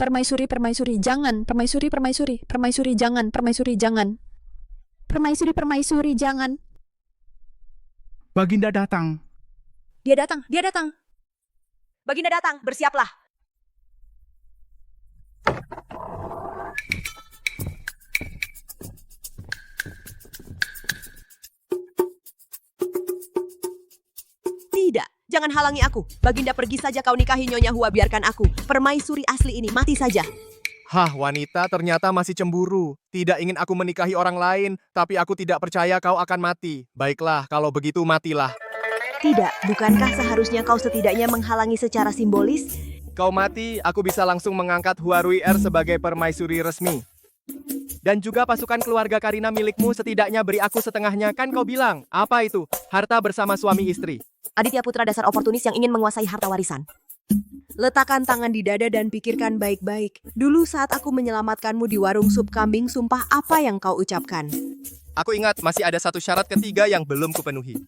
Permaisuri, jangan. Permaisuri, jangan. Permaisuri, jangan. Baginda datang. Dia datang. Baginda datang, bersiaplah. Tidak, jangan halangi aku. Baginda, pergi saja kau nikahi Nyonya Hua, biarkan aku. Permaisuri asli ini mati saja. Hah, wanita ternyata masih cemburu. Tidak ingin aku menikahi orang lain, tapi aku tidak percaya kau akan mati. Baiklah, kalau begitu matilah. Tidak, bukankah seharusnya kau setidaknya menghalangi secara simbolis? Kau mati, aku bisa langsung mengangkat Huaruier sebagai permaisuri resmi. Dan juga pasukan keluarga Karina milikmu setidaknya beri aku setengahnya, kan kau bilang. Apa itu? Harta bersama suami istri. Aditya Putra dasar oportunis yang ingin menguasai harta warisan. Letakkan tangan di dada dan pikirkan baik-baik. Dulu saat aku menyelamatkanmu di warung sup kambing, sumpah apa yang kau ucapkan? Aku ingat masih ada satu syarat ketiga yang belum kupenuhi.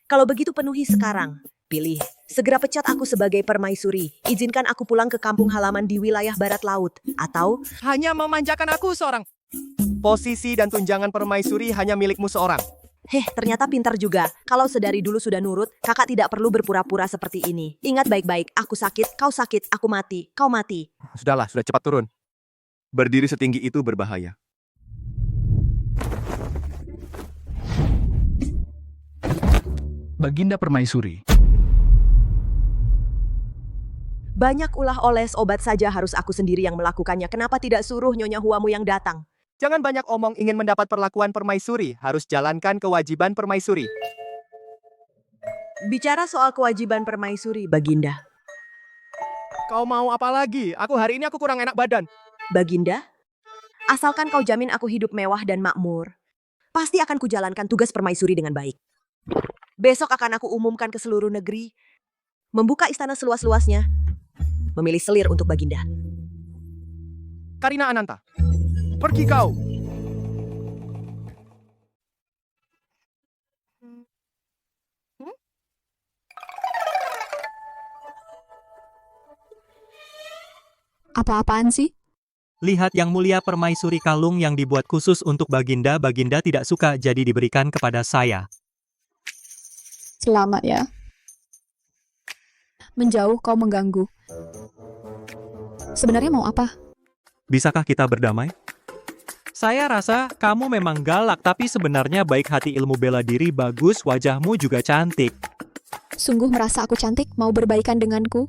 Kalau begitu penuhi sekarang. Pilih, segera pecat aku sebagai permaisuri. Izinkan aku pulang ke kampung halaman di wilayah barat laut. Atau hanya memanjakan aku seorang. Posisi dan tunjangan permaisuri hanya milikmu seorang. Ternyata pintar juga. Kalau sedari dulu sudah nurut, kakak tidak perlu berpura-pura seperti ini. Ingat baik-baik, aku sakit, kau sakit, aku mati, kau mati. Sudahlah, sudah cepat turun. Berdiri setinggi itu berbahaya. Baginda Permaisuri. Banyak ulah oles obat saja harus aku sendiri yang melakukannya. Kenapa tidak suruh Nyonya Huamu yang datang? Jangan banyak omong ingin mendapat perlakuan permaisuri. Harus jalankan kewajiban permaisuri. Bicara soal kewajiban permaisuri, Baginda. Kau mau apa lagi? Hari ini aku kurang enak badan. Baginda, asalkan kau jamin aku hidup mewah dan makmur, pasti akan kujalankan tugas permaisuri dengan baik. Besok akan aku umumkan ke seluruh negeri, membuka istana seluas-luasnya, memilih selir untuk Baginda. Karina Ananta, pergi kau. Apa-apaan sih? Lihat Yang Mulia Permaisuri kalung yang dibuat khusus untuk Baginda. Baginda tidak suka jadi diberikan kepada saya. Selamat ya. Menjauh kau mengganggu. Sebenarnya mau apa? Bisakah kita berdamai? Saya rasa kamu memang galak, tapi sebenarnya baik hati, ilmu bela diri bagus, wajahmu juga cantik. Sungguh merasa aku cantik, mau berbaikan denganku?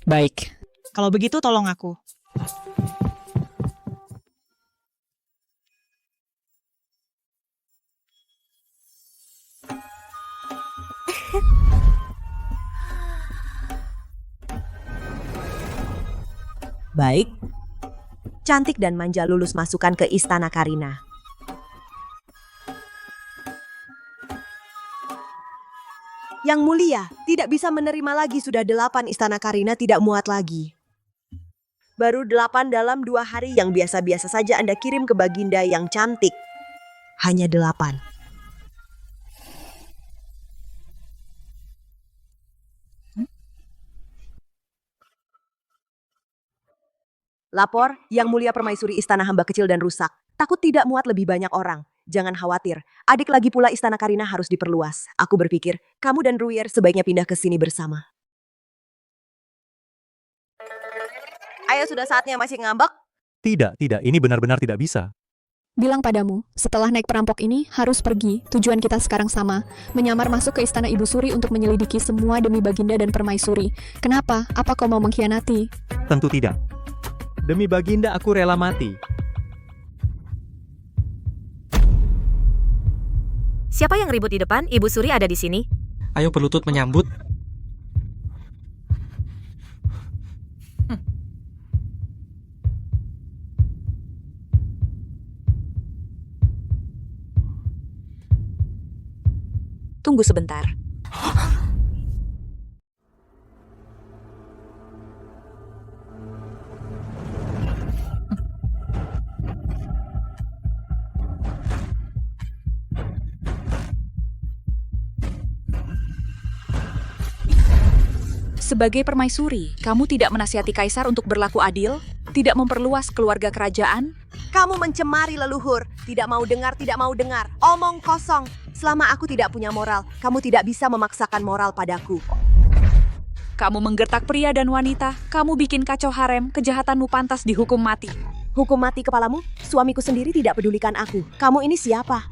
Baik. Kalau begitu tolong aku. Baik. Cantik dan manja lulus masukkan ke istana Karina. Yang Mulia, tidak bisa menerima lagi, sudah 8 istana Karina tidak muat lagi. Baru 8 dalam 2 hari, yang biasa-biasa saja Anda kirim ke Baginda yang cantik. Hanya 8. Lapor, Yang Mulia Permaisuri istana hamba kecil dan rusak. Takut tidak muat lebih banyak orang. Jangan khawatir, adik lagi pula istana Karina harus diperluas. Aku berpikir, kamu dan Ruyer sebaiknya pindah ke sini bersama. Ayo, sudah saatnya, masih ngambek? Tidak, ini benar-benar tidak bisa. Bilang padamu, setelah naik perampok ini harus pergi. Tujuan kita sekarang sama, menyamar masuk ke istana Ibu Suri untuk menyelidiki semua demi Baginda dan Permaisuri. Kenapa? Apa kau mau mengkhianati? Tentu tidak. Demi Baginda aku rela mati. Siapa yang ribut di depan? Ibu Suri ada di sini. Ayo berlutut menyambut. Tunggu sebentar. Sebagai permaisuri, kamu tidak menasihati kaisar untuk berlaku adil, tidak memperluas keluarga kerajaan. Kamu mencemari leluhur, tidak mau dengar, omong kosong. Selama aku tidak punya moral, kamu tidak bisa memaksakan moral padaku. Kamu menggertak pria dan wanita, kamu bikin kacau harem, kejahatanmu pantas dihukum mati. Hukum mati kepalamu? Suamiku sendiri tidak pedulikan aku. Kamu ini siapa?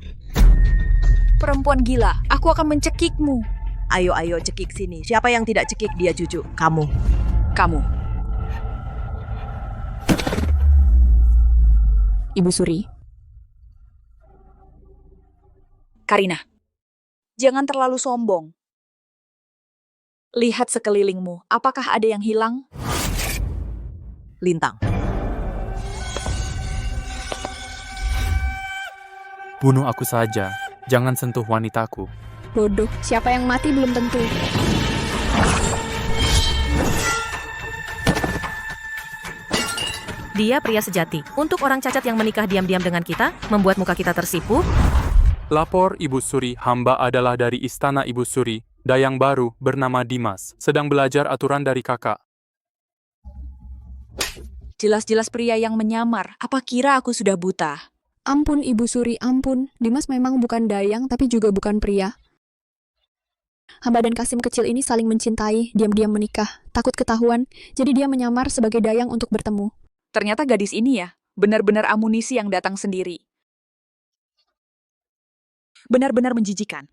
Perempuan gila, aku akan mencekikmu. Ayo, cekik sini. Siapa yang tidak cekik dia, Cucu? Kamu. Ibu Suri. Karina, jangan terlalu sombong. Lihat sekelilingmu, apakah ada yang hilang? Lintang. Bunuh aku saja, jangan sentuh wanitaku. Bodoh, siapa yang mati belum tentu. Dia pria sejati. Untuk orang cacat yang menikah diam-diam dengan kita, membuat muka kita tersipu. Lapor Ibu Suri, hamba adalah dari istana Ibu Suri, dayang baru bernama Dimas, sedang belajar aturan dari kakak. Jelas-jelas pria yang menyamar. Apa kira aku sudah buta? Ampun Ibu Suri, ampun. Dimas memang bukan dayang tapi juga bukan pria. Hamba dan Kasim kecil ini saling mencintai, diam-diam menikah. Takut ketahuan, jadi dia menyamar sebagai dayang untuk bertemu. Ternyata gadis ini ya, benar-benar amunisi yang datang sendiri. Benar-benar menjijikan.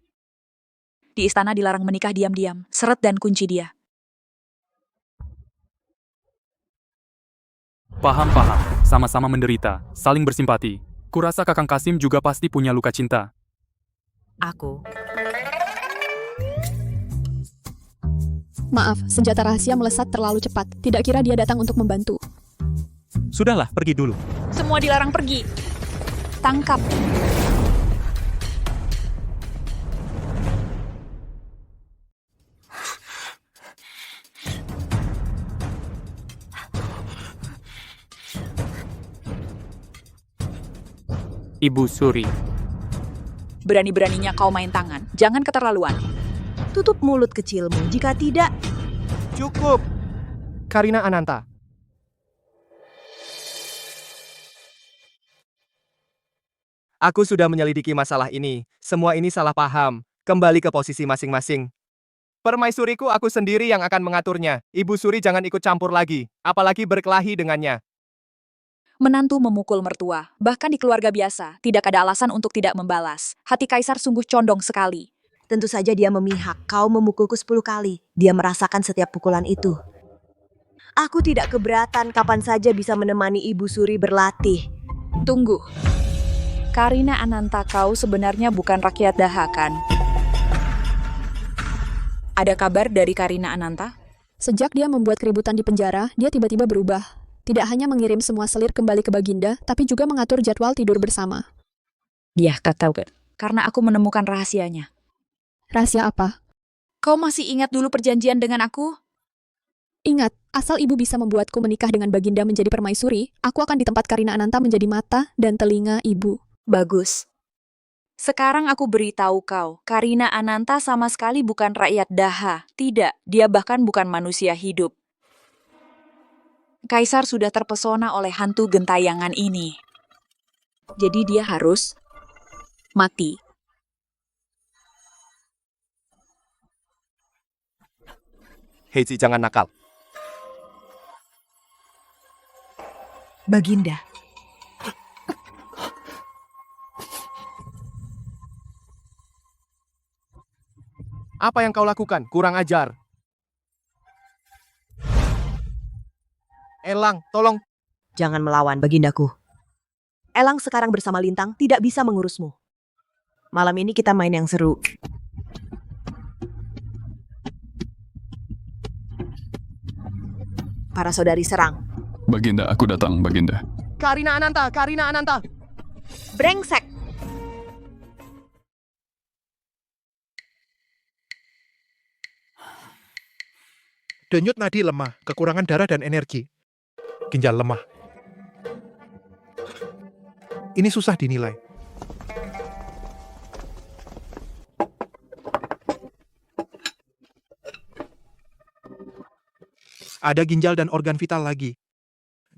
Di istana dilarang menikah diam-diam, seret dan kunci dia. Paham, sama-sama menderita, saling bersimpati. Kurasa Kakang Kasim juga pasti punya luka cinta. Aku. Maaf, senjata rahasia melesat terlalu cepat. Tidak kira dia datang untuk membantu. Sudahlah, pergi dulu. Semua dilarang pergi. Tangkap. Ibu Suri. Berani-beraninya kau main tangan. Jangan keterlaluan. Tutup mulut kecilmu, jika tidak... Cukup. Karina Ananta. Aku sudah menyelidiki masalah ini. Semua ini salah paham. Kembali ke posisi masing-masing. Permaisuriku aku sendiri yang akan mengaturnya. Ibu Suri jangan ikut campur lagi, apalagi berkelahi dengannya. Menantu memukul mertua, bahkan di keluarga biasa, tidak ada alasan untuk tidak membalas. Hati Kaisar sungguh condong sekali. Tentu saja dia memihak. Kau memukulku 10 kali. Dia merasakan setiap pukulan itu. Aku tidak keberatan kapan saja bisa menemani Ibu Suri berlatih. Tunggu. Karina Ananta, kau sebenarnya bukan rakyat Daha, kan? Ada kabar dari Karina Ananta? Sejak dia membuat keributan di penjara, dia tiba-tiba berubah. Tidak hanya mengirim semua selir kembali ke Baginda, tapi juga mengatur jadwal tidur bersama. Dia tahu kan? Karena aku menemukan rahasianya. Rahasia apa? Kau masih ingat dulu perjanjian dengan aku? Ingat, asal ibu bisa membuatku menikah dengan Baginda menjadi permaisuri, aku akan di tempat Karina Ananta menjadi mata dan telinga ibu. Bagus. Sekarang aku beritahu kau, Karina Ananta sama sekali bukan rakyat Daha. Tidak, dia bahkan bukan manusia hidup. Kaisar sudah terpesona oleh hantu gentayangan ini. Jadi dia harus mati. Heizi, jangan nakal. Baginda. Apa yang kau lakukan? Kurang ajar. Elang, tolong. Jangan melawan, Bagindaku. Elang sekarang bersama Lintang tidak bisa mengurusmu. Malam ini kita main yang seru. Para saudari serang. Baginda, aku datang, Baginda. Karina Ananta, Karina Ananta. Brengsek. Denyut nadi lemah, kekurangan darah dan energi. Ginjal lemah. Ini susah dinilai. Ada ginjal dan organ vital lagi.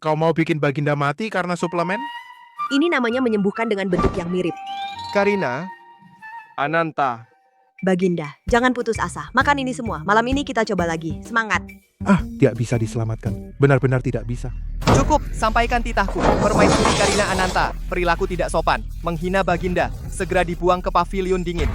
Kau mau bikin Baginda mati karena suplemen? Ini namanya menyembuhkan dengan bentuk yang mirip. Karina Ananta. Baginda, jangan putus asa. Makan ini semua. Malam ini kita coba lagi. Semangat. Tidak bisa diselamatkan. Benar-benar tidak bisa. Cukup, sampaikan titahku. Permaisuri Karina Ananta, perilaku tidak sopan, menghina Baginda, segera dibuang ke pavilion dingin.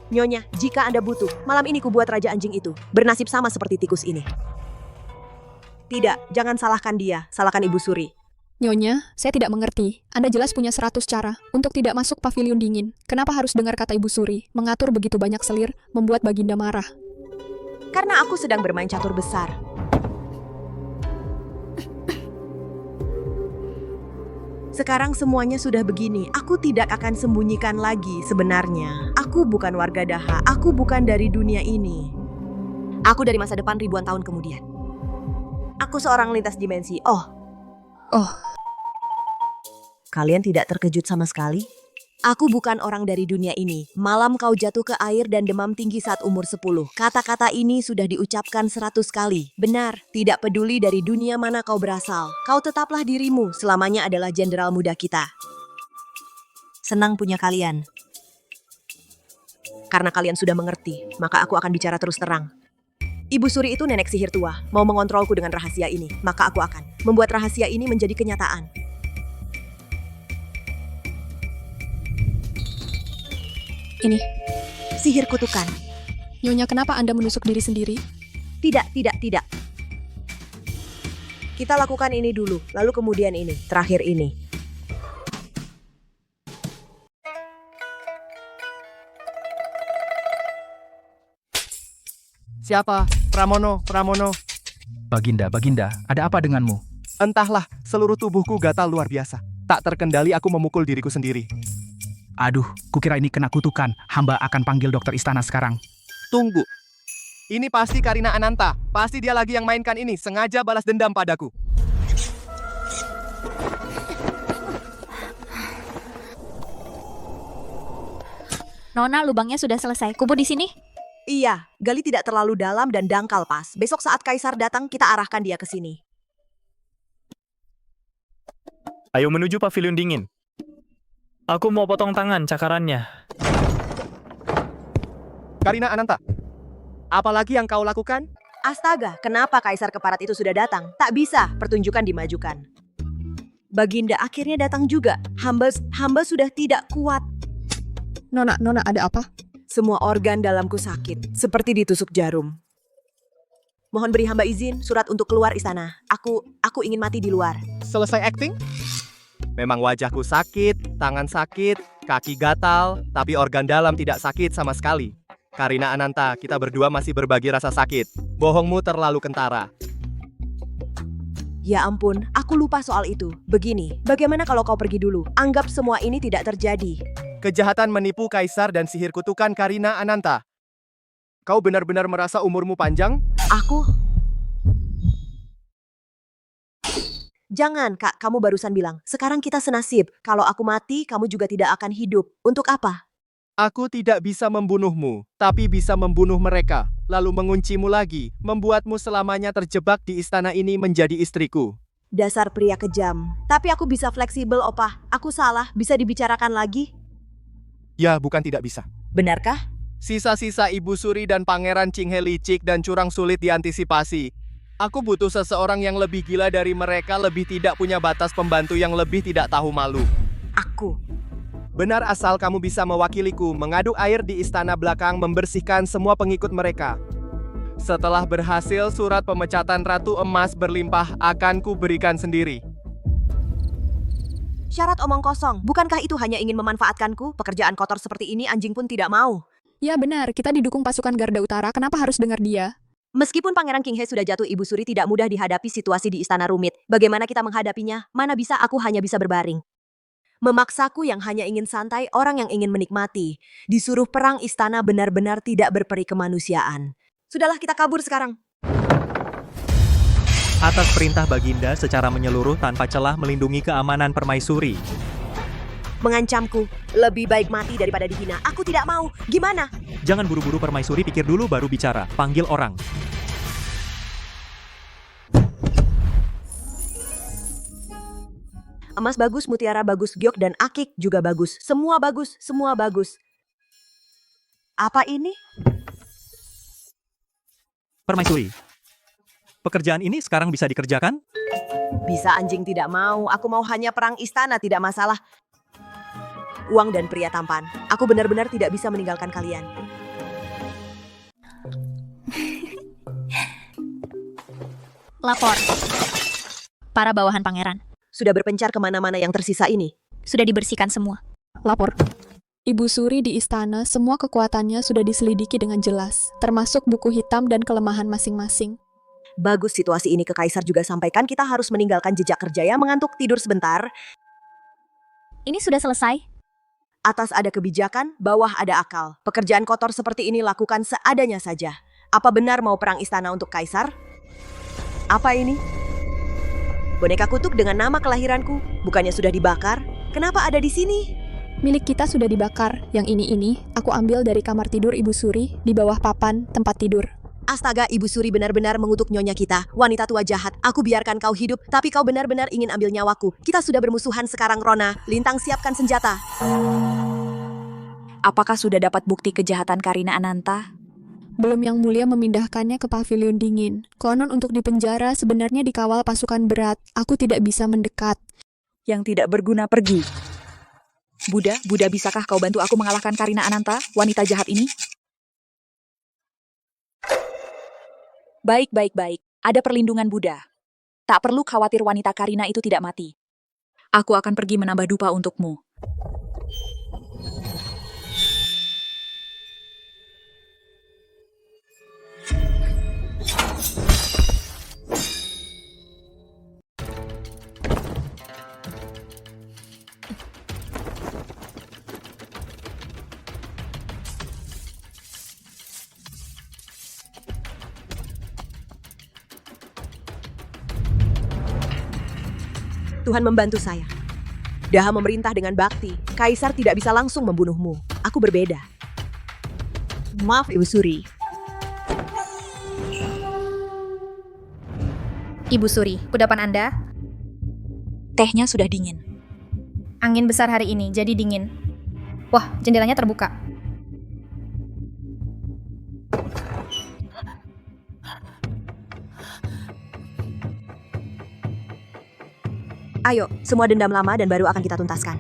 Nyonya, jika Anda butuh, malam ini kubuat Raja Anjing itu. Bernasib sama seperti tikus ini. Tidak, jangan salahkan dia. Salahkan Ibu Suri. Nyonya, saya tidak mengerti. Anda jelas punya 100 cara untuk tidak masuk pavilion dingin. Kenapa harus dengar kata Ibu Suri? Mengatur begitu banyak selir, membuat Baginda marah. Karena aku sedang bermain catur besar. Sekarang semuanya sudah begini. Aku tidak akan sembunyikan lagi sebenarnya. Aku bukan warga Daha. Aku bukan dari dunia ini. Aku dari masa depan ribuan tahun kemudian. Aku seorang lintas dimensi. Oh. Kalian tidak terkejut sama sekali? Aku bukan orang dari dunia ini. Malam kau jatuh ke air dan demam tinggi saat umur 10. Kata-kata ini sudah diucapkan 100 kali. Benar, tidak peduli dari dunia mana kau berasal. Kau tetaplah dirimu, selamanya adalah jenderal muda kita. Senang punya kalian. Karena kalian sudah mengerti, maka aku akan bicara terus terang. Ibu Suri itu nenek sihir tua, mau mengontrolku dengan rahasia ini, maka aku akan membuat rahasia ini menjadi kenyataan. Ini. Sihir kutukan. Nyonya, kenapa Anda menusuk diri sendiri? Tidak. Kita lakukan ini dulu, lalu kemudian ini, terakhir ini. Siapa? Pramono. Baginda, ada apa denganmu? Entahlah, seluruh tubuhku gatal luar biasa. Tak terkendali aku memukul diriku sendiri. Aduh, kukira ini kena kutukan. Hamba akan panggil dokter istana sekarang. Tunggu. Ini pasti Karina Ananta. Pasti dia lagi yang mainkan ini, sengaja balas dendam padaku. Nona, lubangnya sudah selesai. Kubur di sini. Iya, gali tidak terlalu dalam dan dangkal pas. Besok saat Kaisar datang, kita arahkan dia ke sini. Ayo menuju pavilion dingin. Aku mau potong tangan cakarannya. Karina Ananta, apalagi yang kau lakukan? Astaga, kenapa Kaisar Keparat itu sudah datang? Tak bisa, pertunjukan dimajukan. Baginda akhirnya datang juga. Hamba sudah tidak kuat. Nona, ada apa? Semua organ dalamku sakit, seperti ditusuk jarum. Mohon beri hamba izin, surat untuk keluar istana. Aku ingin mati di luar. Selesai acting? Memang wajahku sakit, tangan sakit, kaki gatal, tapi organ dalam tidak sakit sama sekali. Karina Ananta, kita berdua masih berbagi rasa sakit. Bohongmu terlalu kentara. Ya ampun, aku lupa soal itu. Begini, bagaimana kalau kau pergi dulu? Anggap semua ini tidak terjadi. Kejahatan menipu Kaisar dan sihir kutukan Karina Ananta. Kau benar-benar merasa umurmu panjang? Jangan, Kak, kamu barusan bilang, sekarang kita senasib. Kalau aku mati, kamu juga tidak akan hidup. Untuk apa? Aku tidak bisa membunuhmu, tapi bisa membunuh mereka, lalu menguncimu lagi, membuatmu selamanya terjebak di istana ini menjadi istriku. Dasar pria kejam. Tapi aku bisa fleksibel, Opah. Aku salah, bisa dibicarakan lagi? Ya, bukan tidak bisa. Benarkah? Sisa-sisa Ibu Suri dan Pangeran Qinghe licik dan curang sulit diantisipasi. Aku butuh seseorang yang lebih gila dari mereka, lebih tidak punya batas, pembantu yang lebih tidak tahu malu. Aku. Benar, asal kamu bisa mewakiliku, mengaduk air di istana belakang, membersihkan semua pengikut mereka. Setelah berhasil, surat pemecatan Ratu Emas berlimpah akan ku berikan sendiri. Syarat omong kosong, bukankah itu hanya ingin memanfaatkanku? Pekerjaan kotor seperti ini anjing pun tidak mau. Ya benar, kita didukung pasukan Garda Utara, kenapa harus dengar dia? Meskipun Pangeran Qinghe sudah jatuh, Ibu Suri tidak mudah dihadapi situasi di istana rumit. Bagaimana kita menghadapinya? Mana bisa, aku hanya bisa berbaring. Memaksaku yang hanya ingin santai, orang yang ingin menikmati. Disuruh perang istana benar-benar tidak berperi kemanusiaan. Sudahlah, kita kabur sekarang. Atas perintah Baginda secara menyeluruh tanpa celah melindungi keamanan permaisuri. Mengancamku, lebih baik mati daripada dihina. Aku tidak mau. Gimana? Jangan buru-buru permaisuri, pikir dulu baru bicara. Panggil orang. Emas bagus, mutiara bagus, giok dan akik juga bagus. Semua bagus, semua bagus. Apa ini? Permaisuri, pekerjaan ini sekarang bisa dikerjakan? Bisa, anjing tidak mau. Aku mau hanya perang istana, tidak masalah. Uang dan pria tampan. Aku benar-benar tidak bisa meninggalkan kalian. Lapor. Para bawahan pangeran. Sudah berpencar kemana-mana yang tersisa ini? Sudah dibersihkan semua. Lapor. Ibu Suri di istana, semua kekuatannya sudah diselidiki dengan jelas, termasuk buku hitam dan kelemahan masing-masing. Bagus, situasi ini ke Kaisar juga sampaikan kita harus meninggalkan jejak kerja ya, mengantuk, tidur sebentar. Ini sudah selesai. Atas ada kebijakan, bawah ada akal. Pekerjaan kotor seperti ini lakukan seadanya saja. Apa benar mau perang istana untuk Kaisar? Apa ini? Boneka kutuk dengan nama kelahiranku, bukannya sudah dibakar? Kenapa ada di sini? Milik kita sudah dibakar. Yang ini aku ambil dari kamar tidur Ibu Suri di bawah papan tempat tidur. Astaga, Ibu Suri benar-benar mengutuk nyonya kita. Wanita tua jahat, aku biarkan kau hidup, tapi kau benar-benar ingin ambil nyawaku. Kita sudah bermusuhan sekarang, Rona. Lintang, siapkan senjata. Apakah sudah dapat bukti kejahatan Karina Ananta? Belum, Yang Mulia memindahkannya ke pavilion dingin. Konon untuk dipenjara sebenarnya dikawal pasukan berat. Aku tidak bisa mendekat. Yang tidak berguna pergi. Buddha, bisakah kau bantu aku mengalahkan Karina Ananta, wanita jahat ini? Baik. Ada perlindungan Buddha. Tak perlu khawatir wanita Karina itu tidak mati. Aku akan pergi menambah dupa untukmu. Tuhan membantu saya. Daha memerintah dengan bakti. Kaisar tidak bisa langsung membunuhmu. Aku berbeda. Maaf, Ibu Suri. Ibu Suri, kudapan Anda? Tehnya sudah dingin. Angin besar hari ini, jadi dingin. Wah, jendelanya terbuka. Ayo, semua dendam lama dan baru akan kita tuntaskan.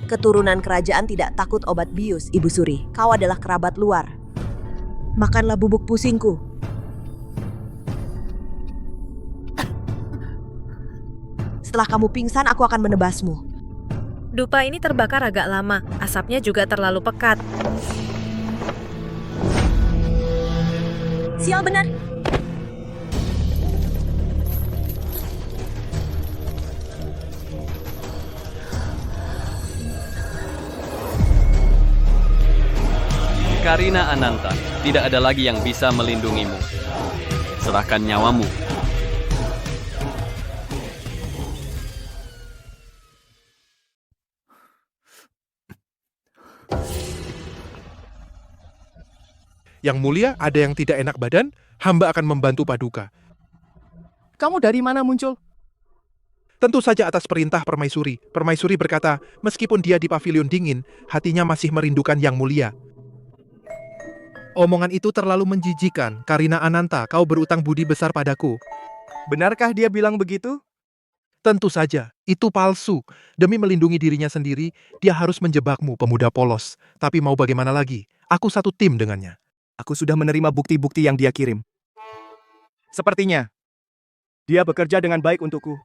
Keturunan kerajaan tidak takut obat bius, Ibu Suri. Kau adalah kerabat luar. Makanlah bubuk pusingku. Setelah kamu pingsan, aku akan menebasmu. Dupa ini terbakar agak lama, asapnya juga terlalu pekat. Sial benar. Karina Ananta, tidak ada lagi yang bisa melindungimu. Serahkan nyawamu. Yang Mulia, ada yang tidak enak badan, hamba akan membantu Paduka. Kamu dari mana muncul? Tentu saja atas perintah Permaisuri. Permaisuri berkata, meskipun dia di pavilion dingin, hatinya masih merindukan Yang Mulia. Omongan itu terlalu menjijikan. Karina Ananta, kau berutang budi besar padaku. Benarkah dia bilang begitu? Tentu saja, itu palsu. Demi melindungi dirinya sendiri, dia harus menjebakmu, pemuda polos. Tapi mau bagaimana lagi? Aku satu tim dengannya. Aku sudah menerima bukti-bukti yang dia kirim. Sepertinya, dia bekerja dengan baik untukku.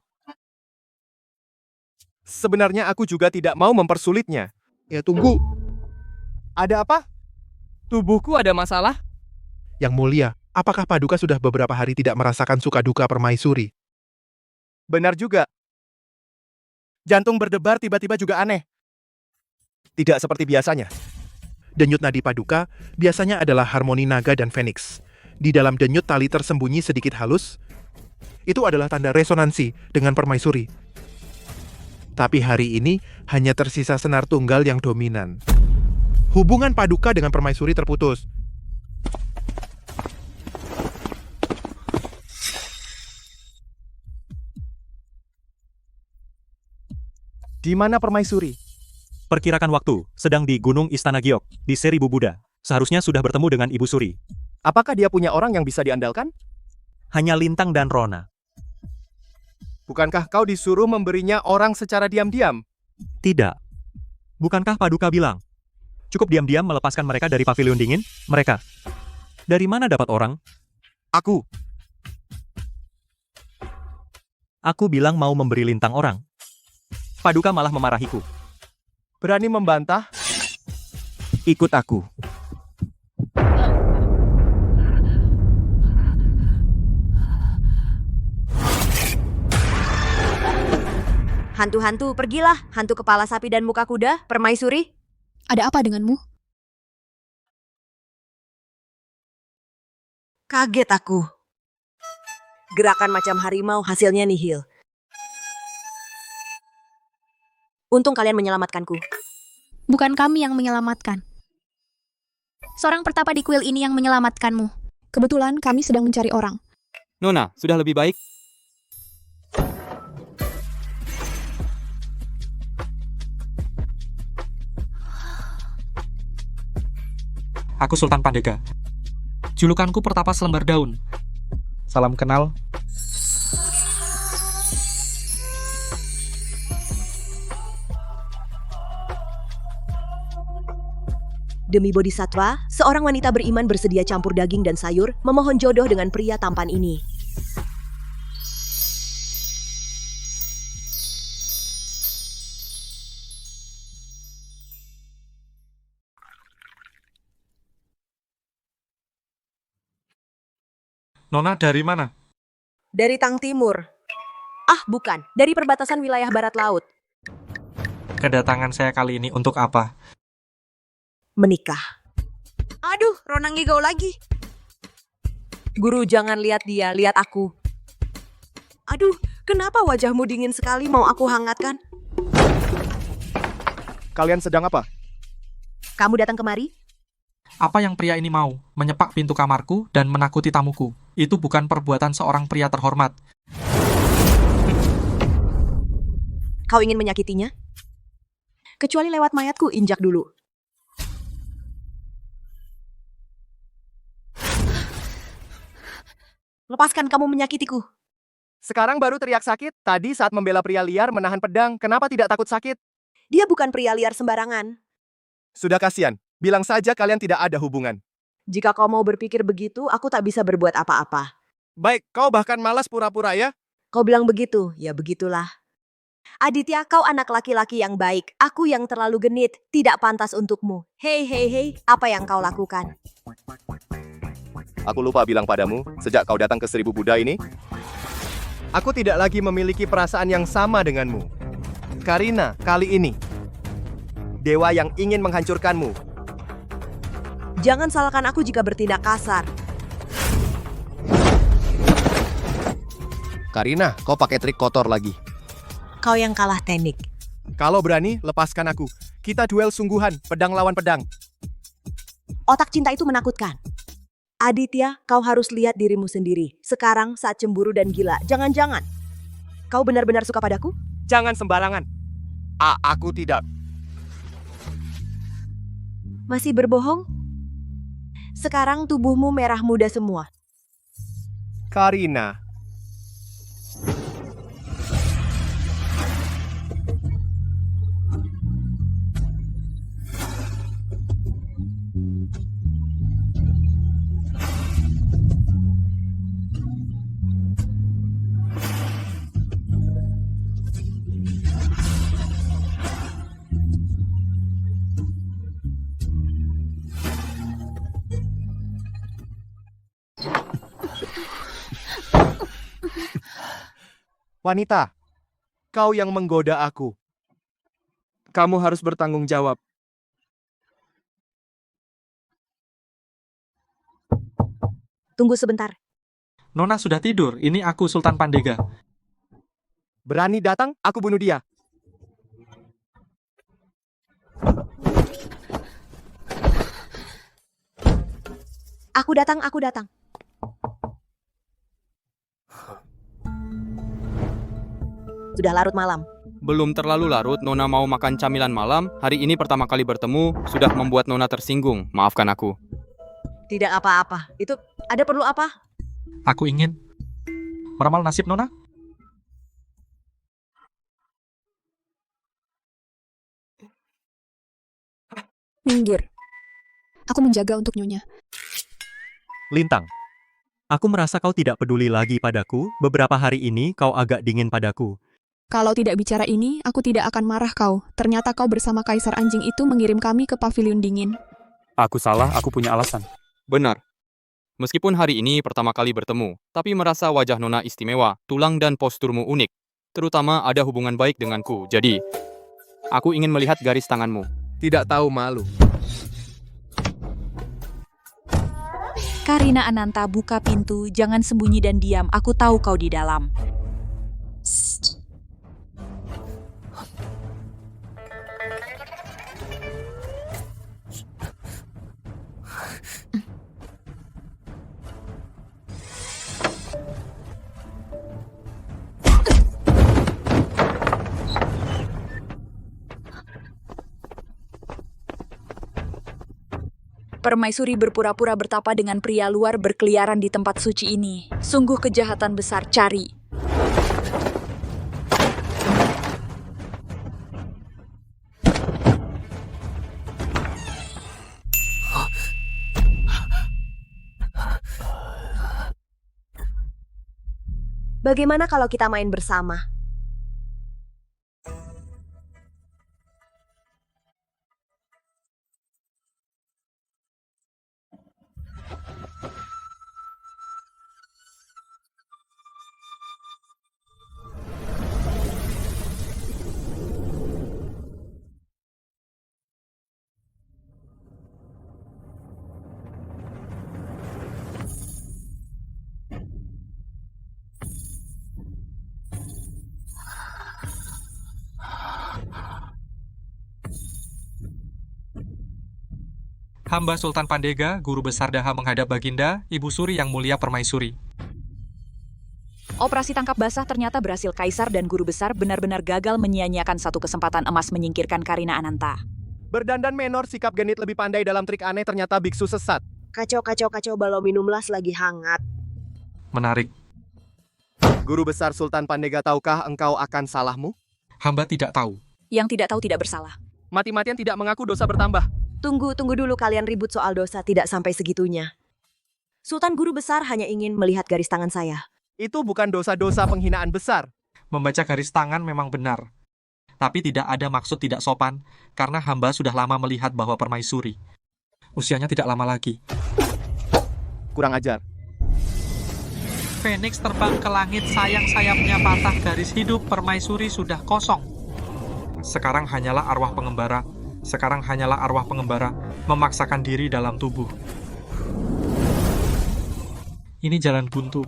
Sebenarnya aku juga tidak mau mempersulitnya. Ya tunggu. Ada apa? Tubuhku ada masalah? Yang Mulia, apakah Paduka sudah beberapa hari tidak merasakan suka duka Permaisuri? Benar juga. Jantung berdebar tiba-tiba juga aneh. Tidak seperti biasanya. Denyut nadi Paduka biasanya adalah harmoni naga dan feniks. Di dalam denyut tali tersembunyi sedikit halus. Itu adalah tanda resonansi dengan Permaisuri. Tapi hari ini hanya tersisa senar tunggal yang dominan. Hubungan Paduka dengan Permaisuri terputus. Di mana Permaisuri? Perkirakan waktu, sedang di Gunung Istana Giok, di Seribu Buddha. Seharusnya sudah bertemu dengan Ibu Suri. Apakah dia punya orang yang bisa diandalkan? Hanya Lintang dan Rona. Bukankah kau disuruh memberinya orang secara diam-diam? Tidak. Bukankah Paduka bilang, cukup diam-diam melepaskan mereka dari pavilion dingin? Mereka. Dari mana dapat orang? Aku. Aku bilang mau memberi Lintang orang. Paduka malah memarahiku. Berani membantah? Ikut aku. Hantu-hantu, pergilah. Hantu kepala sapi dan muka kuda, Permaisuri. Ada apa denganmu? Kaget aku. Gerakan macam harimau, hasilnya nihil. Untung kalian menyelamatkanku. Bukan kami yang menyelamatkan. Seorang pertapa di kuil ini yang menyelamatkanmu. Kebetulan kami sedang mencari orang. Nona, sudah lebih baik? Aku Sultan Pandega. Julukanku Pertapa Selembar Daun. Salam kenal. Demi Bodhisatwa, seorang wanita beriman bersedia campur daging dan sayur memohon jodoh dengan pria tampan ini. Nona dari mana? Dari Tang Timur. Ah, bukan. Dari perbatasan wilayah barat laut. Kedatangan saya kali ini untuk apa? Menikah. Aduh, Ronang ngigau lagi. Guru, jangan lihat dia, lihat aku. Aduh, kenapa wajahmu dingin sekali, mau aku hangatkan? Kalian sedang apa? Kamu datang kemari? Apa yang pria ini mau? Menyepak pintu kamarku dan menakuti tamuku. Itu bukan perbuatan seorang pria terhormat. Kau ingin menyakitinya? Kecuali lewat mayatku, injak dulu. Lepaskan kamu menyakitiku. Sekarang baru teriak sakit, tadi saat membela pria liar menahan pedang, kenapa tidak takut sakit? Dia bukan pria liar sembarangan. Sudah kasihan, bilang saja kalian tidak ada hubungan. Jika kau mau berpikir begitu, aku tak bisa berbuat apa-apa. Baik, kau bahkan malas pura-pura ya? Kau bilang begitu, ya begitulah. Aditya, kau anak laki-laki yang baik. Aku yang terlalu genit, tidak pantas untukmu. Hei, hei, hei, apa yang kau lakukan? Aku lupa bilang padamu, sejak kau datang ke 1000 Buddha ini, aku tidak lagi memiliki perasaan yang sama denganmu. Karina, kali ini, dewa yang ingin menghancurkanmu. Jangan salahkan aku jika bertindak kasar. Karina, kau pakai trik kotor lagi. Kau yang kalah teknik. Kalau berani, lepaskan aku. Kita duel sungguhan, pedang lawan pedang. Otak cinta itu menakutkan. Aditya, kau harus lihat dirimu sendiri. Sekarang saat cemburu dan gila, jangan-jangan. Kau benar-benar suka padaku? Jangan sembarangan. Aku tidak. Masih berbohong? Sekarang tubuhmu merah muda semua. Karina. Wanita, kau yang menggoda aku. Kamu harus bertanggung jawab. Tunggu sebentar. Nona sudah tidur, ini aku Sultan Pandega. Berani datang, aku bunuh dia. Aku datang, aku datang. Sudah larut malam. Belum terlalu larut, Nona mau makan camilan malam. Hari ini pertama kali bertemu, sudah membuat Nona tersinggung. Maafkan aku. Tidak apa-apa. Itu ada perlu apa? Aku ingin meramal nasib Nona. Minggir. Aku menjaga untuk Nyonya. Lintang, aku merasa kau tidak peduli lagi padaku. Beberapa hari ini kau agak dingin padaku. Kalau tidak bicara ini, aku tidak akan marah kau. Ternyata kau bersama Kaisar Anjing itu mengirim kami ke pavilion dingin. Aku salah, aku punya alasan. Benar. Meskipun hari ini pertama kali bertemu, tapi merasa wajah Nona istimewa, tulang dan posturmu unik. Terutama ada hubungan baik denganku. Jadi, aku ingin melihat garis tanganmu. Tidak tahu malu. Karina Ananta, buka pintu, jangan sembunyi dan diam. Aku tahu kau di dalam. Permaisuri berpura-pura bertapa dengan pria luar berkeliaran di tempat suci ini. Sungguh kejahatan besar, cari. Bagaimana kalau kita main bersama? Hamba Sultan Pandega, Guru Besar Daha menghadap Baginda, Ibu Suri yang mulia permaisuri. Operasi tangkap basah ternyata berhasil. Kaisar dan Guru Besar benar-benar gagal menyia-nyiakan satu kesempatan emas menyingkirkan Karina Ananta. Berdandan menor, sikap genit lebih pandai dalam trik aneh, ternyata biksu sesat. Kacau, balon minumlas lagi hangat. Menarik. Guru Besar Sultan Pandega, tahukah engkau akan salahmu? Hamba tidak tahu. Yang tidak tahu tidak bersalah. Mati-matian tidak mengaku, dosa bertambah. Tunggu dulu, kalian ribut soal dosa, tidak sampai segitunya. Sultan Guru Besar hanya ingin melihat garis tangan saya. Itu bukan dosa-dosa penghinaan besar. Membaca garis tangan memang benar. Tapi tidak ada maksud tidak sopan, karena hamba sudah lama melihat bahwa permaisuri. Usianya tidak lama lagi. Kurang ajar. Phoenix terbang ke langit, sayang sayapnya patah, garis hidup permaisuri sudah kosong. Sekarang hanyalah arwah pengembara memaksakan diri dalam tubuh. Ini jalan buntu.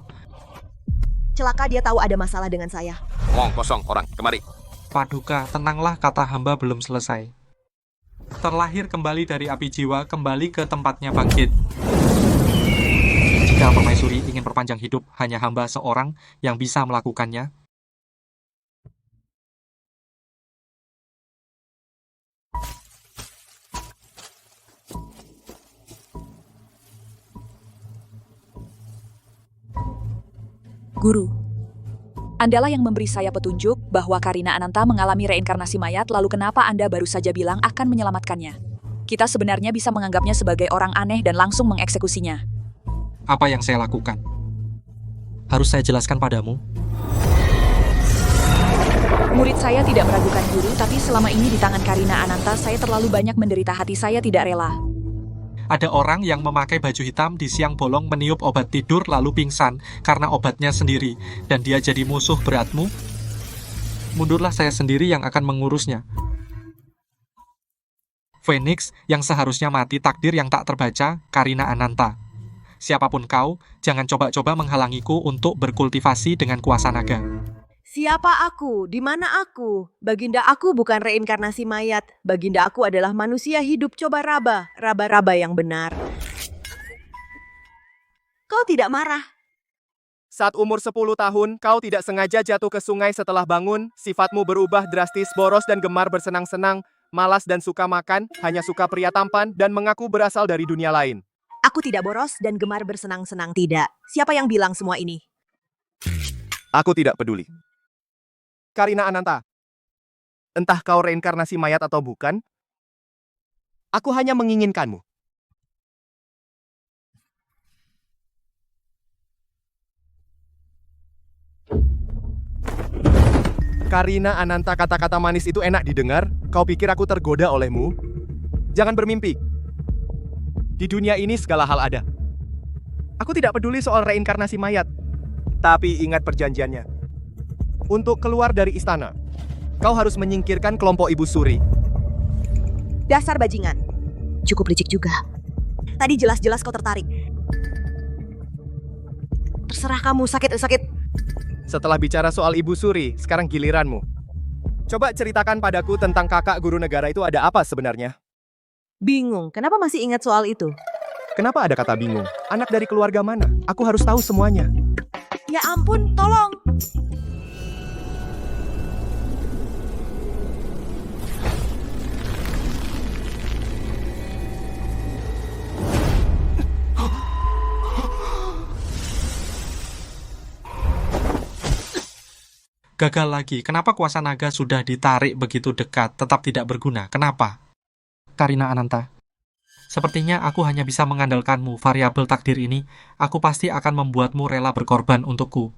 Celaka, dia tahu ada masalah dengan saya. Omong kosong, orang, kemari. Paduka, tenanglah, kata hamba belum selesai. Terlahir kembali dari api jiwa, kembali ke tempatnya bangkit. Jika permaisuri ingin perpanjang hidup, hanya hamba seorang yang bisa melakukannya. Guru, Andalah yang memberi saya petunjuk bahwa Karina Ananta mengalami reinkarnasi mayat, lalu kenapa Anda baru saja bilang akan menyelamatkannya? Kita sebenarnya bisa menganggapnya sebagai orang aneh dan langsung mengeksekusinya. Apa yang saya lakukan? Harus saya jelaskan padamu? Murid saya tidak meragukan guru, tapi selama ini di tangan Karina Ananta saya terlalu banyak menderita, hati saya tidak rela. Ada orang yang memakai baju hitam di siang bolong meniup obat tidur lalu pingsan karena obatnya sendiri, dan dia jadi musuh beratmu. Mundurlah, saya sendiri yang akan mengurusnya. Phoenix yang seharusnya mati, takdir yang tak terbaca, Karina Ananta. Siapapun kau, jangan coba-coba menghalangiku untuk berkultivasi dengan kuasa naga. Siapa aku? Di mana aku? Baginda, aku bukan reinkarnasi mayat. Baginda, aku adalah manusia hidup. Coba raba yang benar. Kau tidak marah? Saat umur 10 tahun, kau tidak sengaja jatuh ke sungai setelah bangun, sifatmu berubah drastis, boros dan gemar bersenang-senang, malas dan suka makan, hanya suka pria tampan, dan mengaku berasal dari dunia lain. Aku tidak boros dan gemar bersenang-senang, tidak. Siapa yang bilang semua ini? Aku tidak peduli. Karina Ananta, entah kau reinkarnasi mayat atau bukan, aku hanya menginginkanmu. Karina Ananta, kata-kata manis itu enak didengar. Kau pikir aku tergoda olehmu? Jangan bermimpi. Di dunia ini segala hal ada. Aku tidak peduli soal reinkarnasi mayat. Tapi ingat perjanjiannya. Untuk keluar dari istana, kau harus menyingkirkan kelompok Ibu Suri. Dasar bajingan. Cukup licik juga. Tadi jelas-jelas kau tertarik. Terserah kamu, sakit. Setelah bicara soal Ibu Suri, sekarang giliranmu. Coba ceritakan padaku tentang kakak guru negara itu ada apa sebenarnya? Bingung, kenapa masih ingat soal itu? Kenapa ada kata bingung? Anak dari keluarga mana? Aku harus tahu semuanya. Ya ampun, tolong! Gagal lagi. Kenapa kuasa naga sudah ditarik begitu dekat, tetap tidak berguna? Kenapa? Karina Ananta. Sepertinya aku hanya bisa mengandalkanmu. Variabel takdir ini, aku pasti akan membuatmu rela berkorban untukku.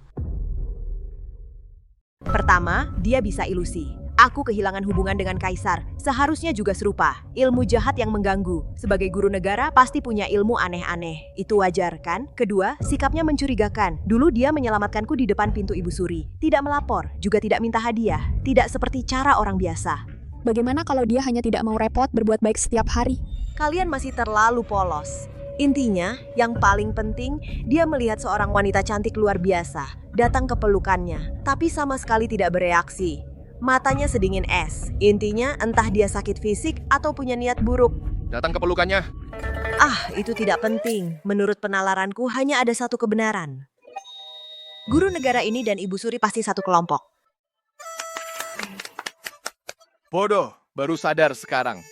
Pertama, dia bisa ilusi. Aku kehilangan hubungan dengan Kaisar. Seharusnya juga serupa. Ilmu jahat yang mengganggu. Sebagai guru negara, pasti punya ilmu aneh-aneh. Itu wajar, kan? Kedua, sikapnya mencurigakan. Dulu dia menyelamatkanku di depan pintu Ibu Suri. Tidak melapor, juga tidak minta hadiah. Tidak seperti cara orang biasa. Bagaimana kalau dia hanya tidak mau repot berbuat baik setiap hari? Kalian masih terlalu polos. Intinya, yang paling penting, dia melihat seorang wanita cantik luar biasa. Datang ke pelukannya, tapi sama sekali tidak bereaksi. Matanya sedingin es. Intinya, entah dia sakit fisik atau punya niat buruk. Datang ke pelukannya. Ah, itu tidak penting. Menurut penalaranku, hanya ada satu kebenaran. Guru negara ini dan Ibu Suri pasti satu kelompok. Bodoh, baru sadar sekarang.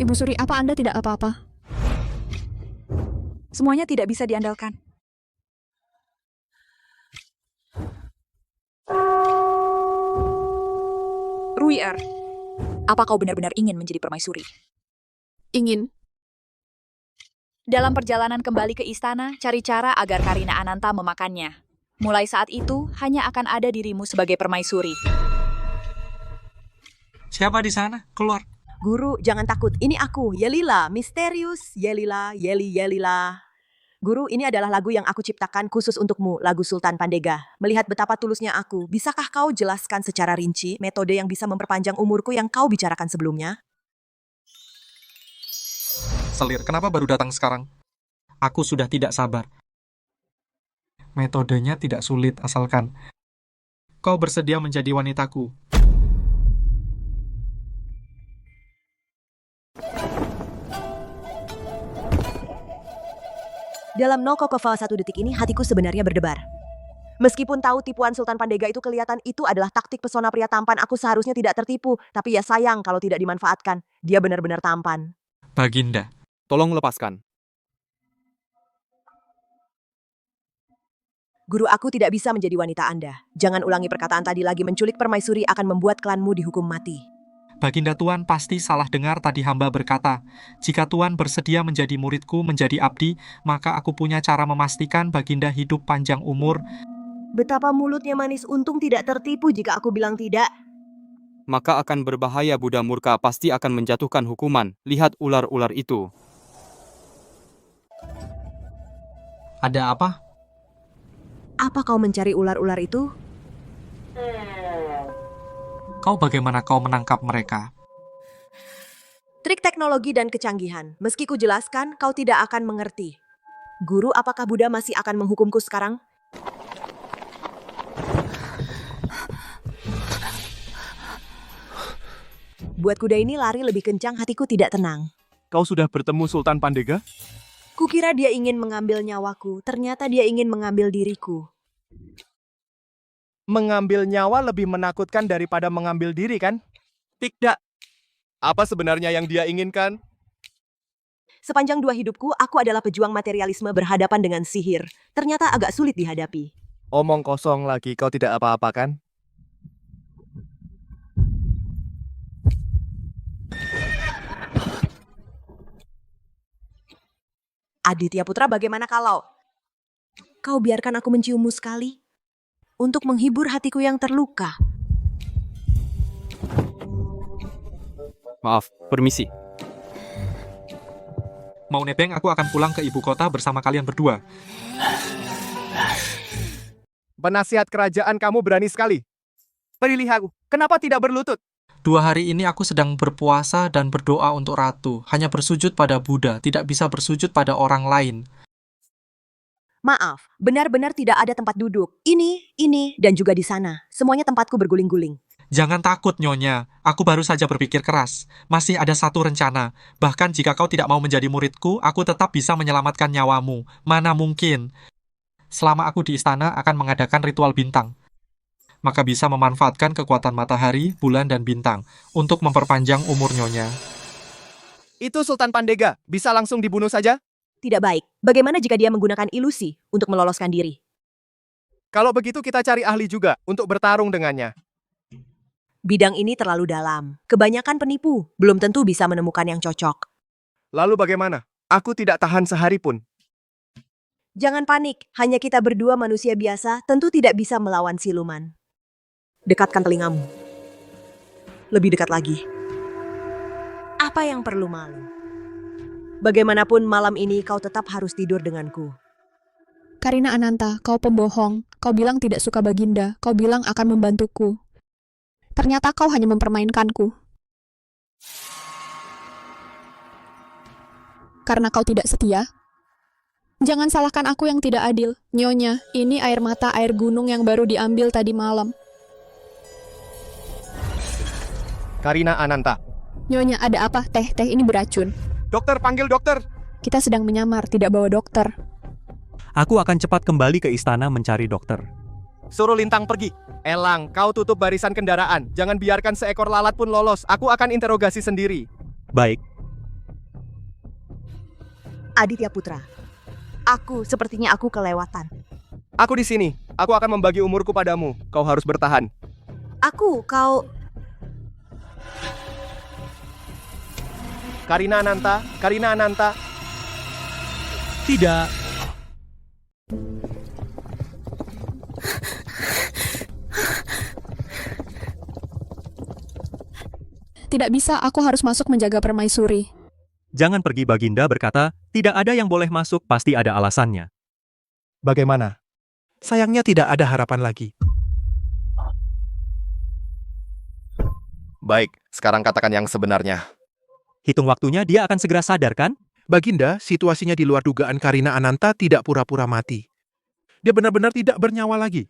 Ibu Suri, apa Anda tidak apa-apa? Semuanya tidak bisa diandalkan. Ruier, apa kau benar-benar ingin menjadi permaisuri? Ingin. Dalam perjalanan kembali ke istana, cari cara agar Karina Ananta memakannya. Mulai saat itu, hanya akan ada dirimu sebagai permaisuri. Siapa di sana? Keluar. Guru, jangan takut. Ini aku, Yelila. Misterius. Yelila, Yelila. Guru, ini adalah lagu yang aku ciptakan khusus untukmu, lagu Sultan Pandega. Melihat betapa tulusnya aku, bisakah kau jelaskan secara rinci metode yang bisa memperpanjang umurku yang kau bicarakan sebelumnya? Selir, kenapa baru datang sekarang? Aku sudah tidak sabar. Metodenya tidak sulit, asalkan kau bersedia menjadi wanitaku. Dalam 0,1 detik ini, hatiku sebenarnya berdebar. Meskipun tahu tipuan Sultan Pandega itu kelihatan itu adalah taktik pesona pria tampan, aku seharusnya tidak tertipu. Tapi ya sayang kalau tidak dimanfaatkan. Dia benar-benar tampan. Baginda, tolong lepaskan. Guru, aku tidak bisa menjadi wanita Anda. Jangan ulangi perkataan tadi lagi. Menculik permaisuri akan membuat klanmu dihukum mati. Baginda Tuan pasti salah dengar tadi hamba berkata, jika Tuan bersedia menjadi muridku, menjadi abdi, maka aku punya cara memastikan Baginda hidup panjang umur. Betapa mulutnya manis, untung tidak tertipu jika aku bilang tidak. Maka akan berbahaya. Buddha murka pasti akan menjatuhkan hukuman. Lihat ular-ular itu. Ada apa? Apa kau mencari ular-ular itu? Bagaimana kau menangkap mereka? Trik teknologi dan kecanggihan. Meski ku jelaskan, kau tidak akan mengerti. Guru, apakah Buddha masih akan menghukumku sekarang? Buat kuda ini lari lebih kencang, hatiku tidak tenang. Kau sudah bertemu Sultan Pandega? Kukira dia ingin mengambil nyawaku, ternyata dia ingin mengambil diriku. Mengambil nyawa lebih menakutkan daripada mengambil diri, kan? Tidak. Apa sebenarnya yang dia inginkan? Sepanjang 2 hidupku, aku adalah pejuang materialisme berhadapan dengan sihir. Ternyata agak sulit dihadapi. Omong kosong lagi, kau tidak apa-apa, kan? Aditya Putra, bagaimana kalau kau biarkan aku menciummu sekali? Untuk menghibur hatiku yang terluka. Maaf, permisi. Mau nebeng, aku akan pulang ke ibu kota bersama kalian berdua. Penasihat kerajaan, kamu berani sekali. Pilih aku, kenapa tidak berlutut? 2 hari ini aku sedang berpuasa dan berdoa untuk ratu. Hanya bersujud pada Buddha, tidak bisa bersujud pada orang lain. Maaf, benar-benar tidak ada tempat duduk. Ini, dan juga di sana. Semuanya tempatku berguling-guling. Jangan takut, Nyonya. Aku baru saja berpikir keras. Masih ada satu rencana. Bahkan jika kau tidak mau menjadi muridku, aku tetap bisa menyelamatkan nyawamu. Mana mungkin. Selama aku di istana akan mengadakan ritual bintang. Maka bisa memanfaatkan kekuatan matahari, bulan, dan bintang untuk memperpanjang umur Nyonya. Itu Sultan Pandega. Bisa langsung dibunuh saja? Tidak baik. Bagaimana jika dia menggunakan ilusi untuk meloloskan diri? Kalau begitu kita cari ahli juga untuk bertarung dengannya. Bidang ini terlalu dalam. Kebanyakan penipu belum tentu bisa menemukan yang cocok. Lalu bagaimana? Aku tidak tahan sehari pun. Jangan panik, hanya kita berdua manusia biasa tentu tidak bisa melawan siluman. Dekatkan telingamu. Lebih dekat lagi. Apa yang perlu malu? Bagaimanapun malam ini kau tetap harus tidur denganku. Karina Ananta, kau pembohong. Kau bilang tidak suka Baginda. Kau bilang akan membantuku. Ternyata kau hanya mempermainkanku. Karena kau tidak setia. Jangan salahkan aku yang tidak adil. Nyonya, ini air mata air gunung yang baru diambil tadi malam. Karina Ananta. Nyonya, ada apa? Teh ini beracun. Dokter, panggil dokter. Kita sedang menyamar, tidak bawa dokter. Aku akan cepat kembali ke istana mencari dokter. Suruh Lintang pergi. Elang, kau tutup barisan kendaraan. Jangan biarkan seekor lalat pun lolos. Aku akan interogasi sendiri. Baik. Aditya Putra. Sepertinya aku kelewatan. Aku di sini. Aku akan membagi umurku padamu. Kau harus bertahan. Kau... Karina Ananta. Tidak. Tidak bisa, aku harus masuk menjaga permaisuri. Jangan pergi, Baginda berkata, tidak ada yang boleh masuk, pasti ada alasannya. Bagaimana? Sayangnya tidak ada harapan lagi. Baik, sekarang katakan yang sebenarnya. Hitung waktunya dia akan segera sadar, kan? Baginda, situasinya di luar dugaan Karina Ananta tidak pura-pura mati. Dia benar-benar tidak bernyawa lagi.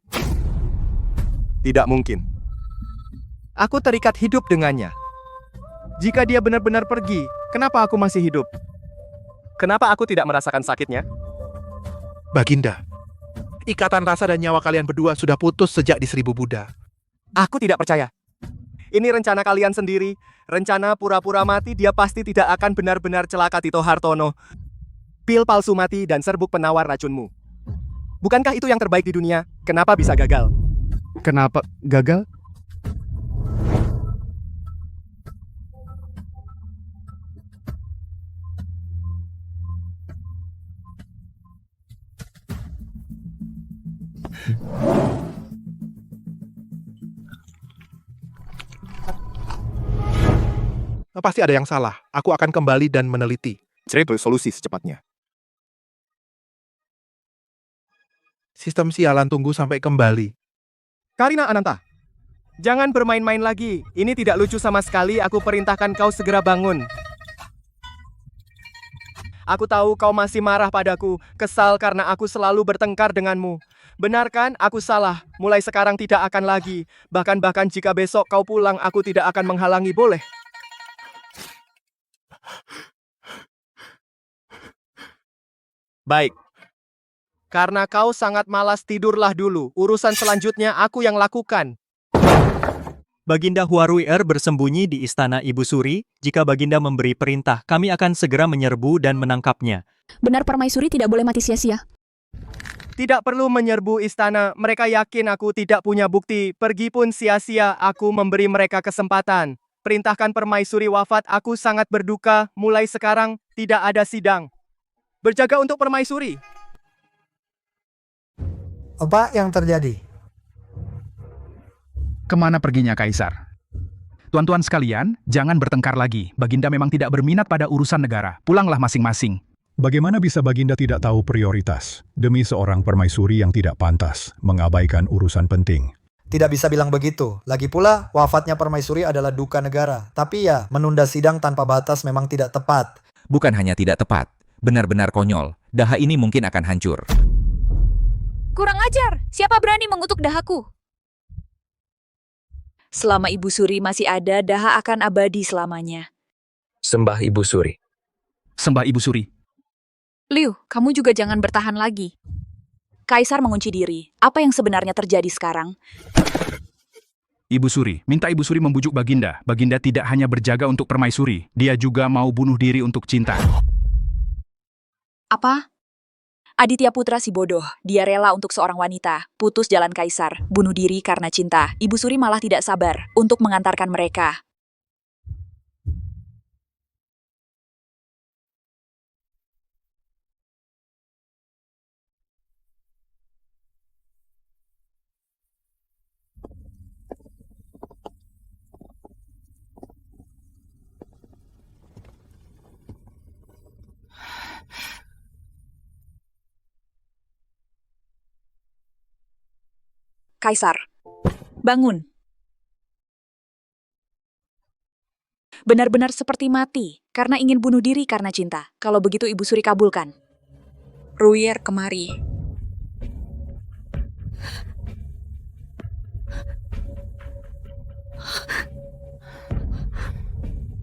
Tidak mungkin. Aku terikat hidup dengannya. Jika dia benar-benar pergi, kenapa aku masih hidup? Kenapa aku tidak merasakan sakitnya? Baginda, ikatan rasa dan nyawa kalian berdua sudah putus sejak di Seribu Buddha. Aku tidak percaya. Ini rencana kalian sendiri. Rencana pura-pura mati, dia pasti tidak akan benar-benar celaka Tito Hartono. Pil palsu mati dan serbuk penawar racunmu. Bukankah itu yang terbaik di dunia? Kenapa bisa gagal? Kenapa gagal? Pasti ada yang salah. Aku akan kembali dan meneliti. Cari solusi secepatnya. Sistem sialan tunggu sampai kembali. Karina Ananta, jangan bermain-main lagi. Ini tidak lucu sama sekali. Aku perintahkan kau segera bangun. Aku tahu kau masih marah padaku, kesal karena aku selalu bertengkar denganmu. Benar kan? Aku salah. Mulai sekarang tidak akan lagi. Bahkan jika besok kau pulang, aku tidak akan menghalangi, boleh? Baik. Karena kau sangat malas, tidurlah dulu. Urusan selanjutnya aku yang lakukan. Baginda Huaruier bersembunyi di istana Ibu Suri. Jika Baginda memberi perintah, kami akan segera menyerbu dan menangkapnya. Benar, permaisuri tidak boleh mati sia-sia. Tidak perlu menyerbu istana. Mereka yakin aku tidak punya bukti. Pergi pun sia-sia. Aku memberi mereka kesempatan. Perintahkan permaisuri wafat. Aku sangat berduka. Mulai sekarang tidak ada sidang. Berjaga untuk permaisuri. Apa yang terjadi? Kemana perginya Kaisar? Tuan-tuan sekalian, jangan bertengkar lagi. Baginda memang tidak berminat pada urusan negara. Pulanglah masing-masing. Bagaimana bisa Baginda tidak tahu prioritas demi seorang permaisuri yang tidak pantas mengabaikan urusan penting? Tidak bisa bilang begitu. Lagi pula, wafatnya permaisuri adalah duka negara. Tapi ya, menunda sidang tanpa batas memang tidak tepat. Bukan hanya tidak tepat, benar-benar konyol. Daha ini mungkin akan hancur. Kurang ajar! Siapa berani mengutuk dahaku? Selama Ibu Suri masih ada, Daha akan abadi selamanya. Sembah Ibu Suri. Sembah Ibu Suri. Liu, kamu juga jangan bertahan lagi. Kaisar mengunci diri. Apa yang sebenarnya terjadi sekarang? Ibu Suri, minta Ibu Suri membujuk Baginda. Baginda tidak hanya berjaga untuk permaisuri, dia juga mau bunuh diri untuk cinta. Apa? Aditya Putra si bodoh, dia rela untuk seorang wanita, putus jalan kaisar, bunuh diri karena cinta. Ibu Suri malah tidak sabar untuk mengantarkan mereka. Kaisar, bangun. Benar-benar seperti mati, karena ingin bunuh diri karena cinta. Kalau begitu Ibu Suri kabulkan. Ruyer kemari.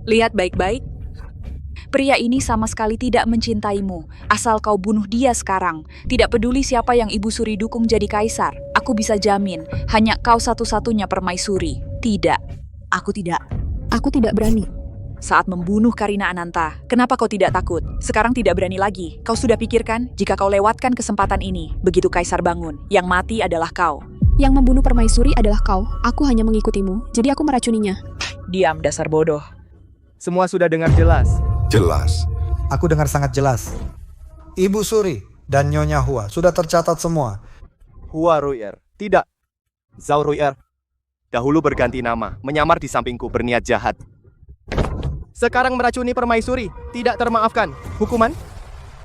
Lihat baik-baik. Pria ini sama sekali tidak mencintaimu. Asal kau bunuh dia sekarang. Tidak peduli siapa yang Ibu Suri dukung jadi kaisar. Aku bisa jamin, hanya kau satu-satunya permaisuri. Tidak. Aku tidak. Aku tidak berani. Saat membunuh Karina Ananta, kenapa kau tidak takut? Sekarang tidak berani lagi. Kau sudah pikirkan, jika kau lewatkan kesempatan ini, begitu kaisar bangun, yang mati adalah kau. Yang membunuh permaisuri adalah kau. Aku hanya mengikutimu, jadi aku meracuninya. Diam, dasar bodoh. Semua sudah dengar jelas. Jelas. Aku dengar sangat jelas. Ibu Suri dan Nyonya Hua sudah tercatat semua. Hua Ruyer. Tidak. Zhao Ruyer. Dahulu berganti nama, menyamar di sampingku, berniat jahat. Sekarang meracuni permaisuri, tidak termaafkan. Hukuman?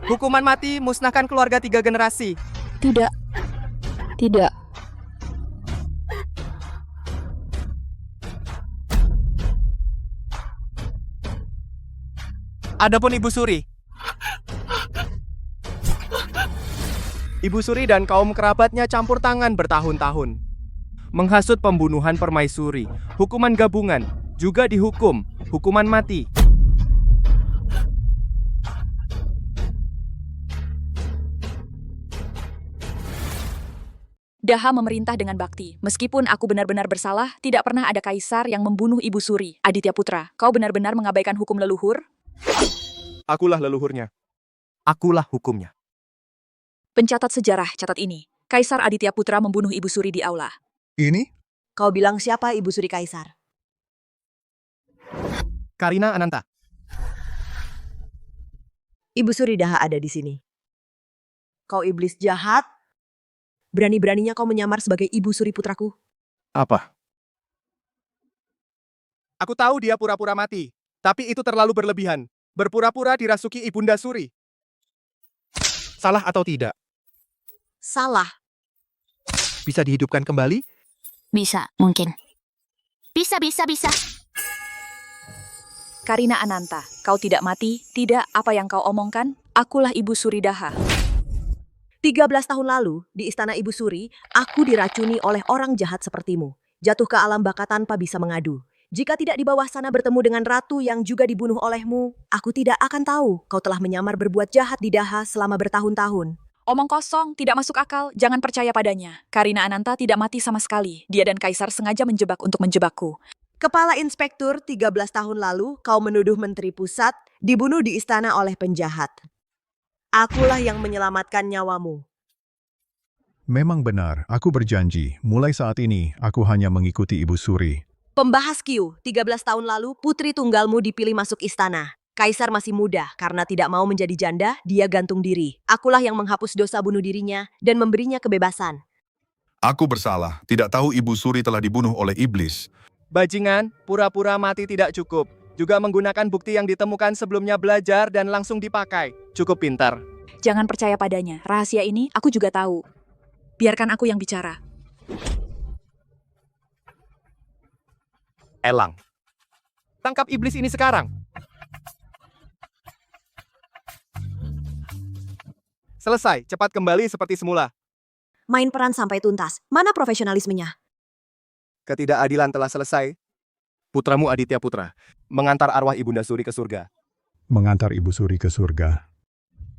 Hukuman mati, musnahkan keluarga 3 generasi. Tidak. Tidak. Adapun Ibu Suri. Ibu Suri dan kaum kerabatnya campur tangan bertahun-tahun. Menghasut pembunuhan permaisuri, hukuman gabungan, juga dihukum, hukuman mati. Daha memerintah dengan bakti. Meskipun aku benar-benar bersalah, tidak pernah ada kaisar yang membunuh Ibu Suri. Aditya Putra, kau benar-benar mengabaikan hukum leluhur? Akulah leluhurnya. Akulah hukumnya. Pencatat sejarah, catat ini. Kaisar Aditya Putra membunuh Ibu Suri di aula. Ini? Kau bilang siapa Ibu Suri Kaisar? Karina Ananta. Ibu Suri Daha ada di sini. Kau iblis jahat. Berani-beraninya kau menyamar sebagai Ibu Suri putraku. Apa? Aku tahu dia pura-pura mati, tapi itu terlalu berlebihan. Berpura-pura dirasuki Ibunda Suri. Salah atau tidak? Salah. Bisa dihidupkan kembali? Bisa, mungkin. Bisa. Karina Ananta, kau tidak mati, tidak apa yang kau omongkan? Akulah Ibu Suri Daha. 13 tahun lalu, di Istana Ibu Suri, aku diracuni oleh orang jahat sepertimu. Jatuh ke alam baka tanpa bisa mengadu. Jika tidak di bawah sana bertemu dengan ratu yang juga dibunuh olehmu, aku tidak akan tahu kau telah menyamar berbuat jahat di Daha selama bertahun-tahun. Omong kosong, tidak masuk akal, jangan percaya padanya. Karina Ananta tidak mati sama sekali. Dia dan Kaisar sengaja menjebak untuk menjebakku. Kepala Inspektur 13 tahun lalu, kau menuduh Menteri Pusat dibunuh di istana oleh penjahat. Akulah yang menyelamatkan nyawamu. Memang benar, aku berjanji, mulai saat ini aku hanya mengikuti Ibu Suri. Pembahas Q, 13 tahun lalu putri tunggalmu dipilih masuk istana. Kaisar masih muda, karena tidak mau menjadi janda, dia gantung diri. Akulah yang menghapus dosa bunuh dirinya dan memberinya kebebasan. Aku bersalah, tidak tahu Ibu Suri telah dibunuh oleh iblis. Bajingan, pura-pura mati tidak cukup. Juga menggunakan bukti yang ditemukan sebelumnya belajar dan langsung dipakai. Cukup pintar. Jangan percaya padanya, rahasia ini aku juga tahu. Biarkan aku yang bicara. Elang. Tangkap iblis ini sekarang. Selesai, cepat kembali seperti semula. Main peran sampai tuntas. Mana profesionalismenya? Ketidakadilan telah selesai. Putramu Aditya Putra mengantar arwah Ibunda Suri ke surga. Mengantar Ibu Suri ke surga.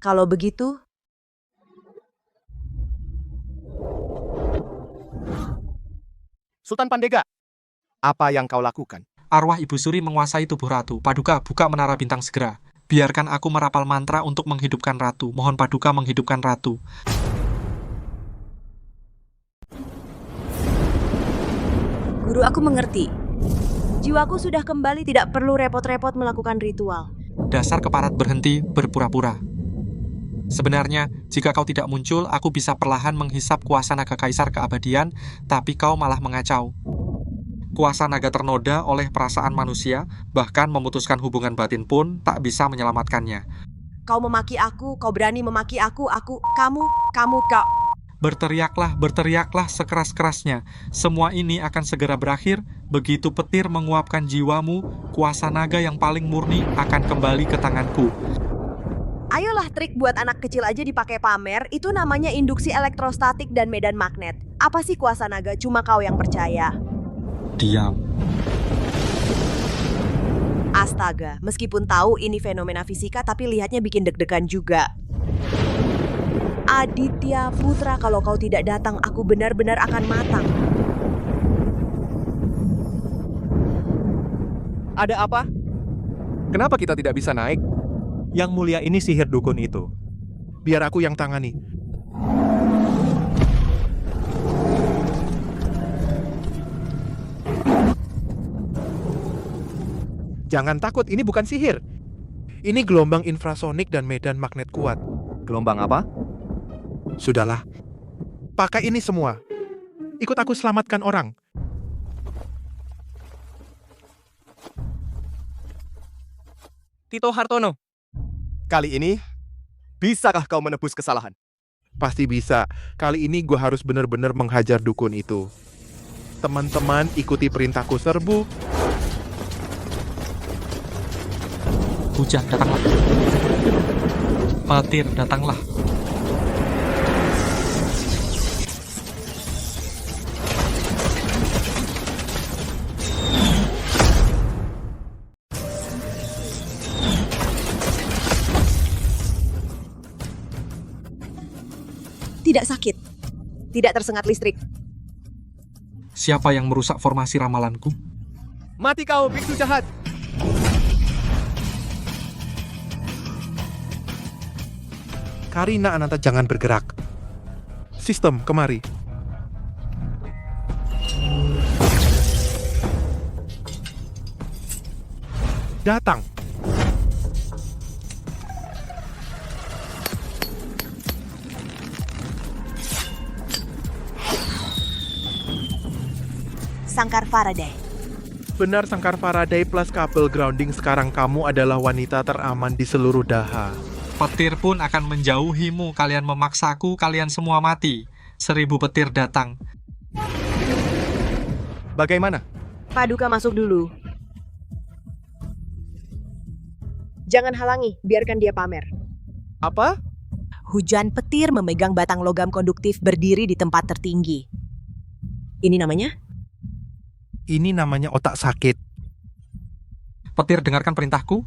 Kalau begitu, Sultan Pandega, apa yang kau lakukan? Arwah Ibu Suri menguasai tubuh ratu. Paduka, buka menara bintang segera. Biarkan aku merapal mantra untuk menghidupkan ratu. Mohon Paduka menghidupkan ratu. Guru, aku mengerti. Jiwaku sudah kembali, tidak perlu repot-repot melakukan ritual. Dasar keparat berhenti berpura-pura. Sebenarnya, jika kau tidak muncul, aku bisa perlahan menghisap kuasa naga kaisar keabadian, tapi kau malah mengacau. Kuasa naga ternoda oleh perasaan manusia, bahkan memutuskan hubungan batin pun tak bisa menyelamatkannya. Kau memaki aku, kau berani memaki aku, kamu. Berteriaklah sekeras-kerasnya. Semua ini akan segera berakhir. Begitu petir menguapkan jiwamu, kuasa naga yang paling murni akan kembali ke tanganku. Ayolah, trik buat anak kecil aja dipakai pamer, itu namanya induksi elektrostatik dan medan magnet. Apa sih kuasa naga? Cuma kau yang percaya. Diam. Astaga, meskipun tahu ini fenomena fisika, tapi lihatnya bikin deg-degan juga. Aditya Putra, kalau kau tidak datang, aku benar-benar akan matang. Ada apa? Kenapa kita tidak bisa naik? Yang mulia ini sihir dukun itu. Biar aku yang tangani. Jangan takut, ini bukan sihir. Ini gelombang infrasonik dan medan magnet kuat. Gelombang apa? Sudahlah. Pakai ini semua. Ikut aku selamatkan orang. Tito Hartono, kali ini, bisakah kau menebus kesalahan? Pasti bisa. Kali ini gue harus benar-benar menghajar dukun itu. Teman-teman, ikuti perintahku, serbu. Hujan, datanglah. Petir, datanglah. Tidak sakit. Tidak tersengat listrik. Siapa yang merusak formasi ramalanku? Mati kau, biksu jahat! Karina Ananta, jangan bergerak. Sistem, kemari. Datang. Sangkar Faraday. Benar, sangkar Faraday plus kabel grounding. Sekarang kamu adalah wanita teraman di seluruh Daha. Petir pun akan menjauhimu. Kalian memaksaku, kalian semua mati. 1000 petir datang. Bagaimana? Paduka masuk dulu. Jangan halangi, biarkan dia pamer. Apa? Hujan petir memegang batang logam konduktif berdiri di tempat tertinggi. Ini namanya? Ini namanya otak sakit. Petir, dengarkan perintahku.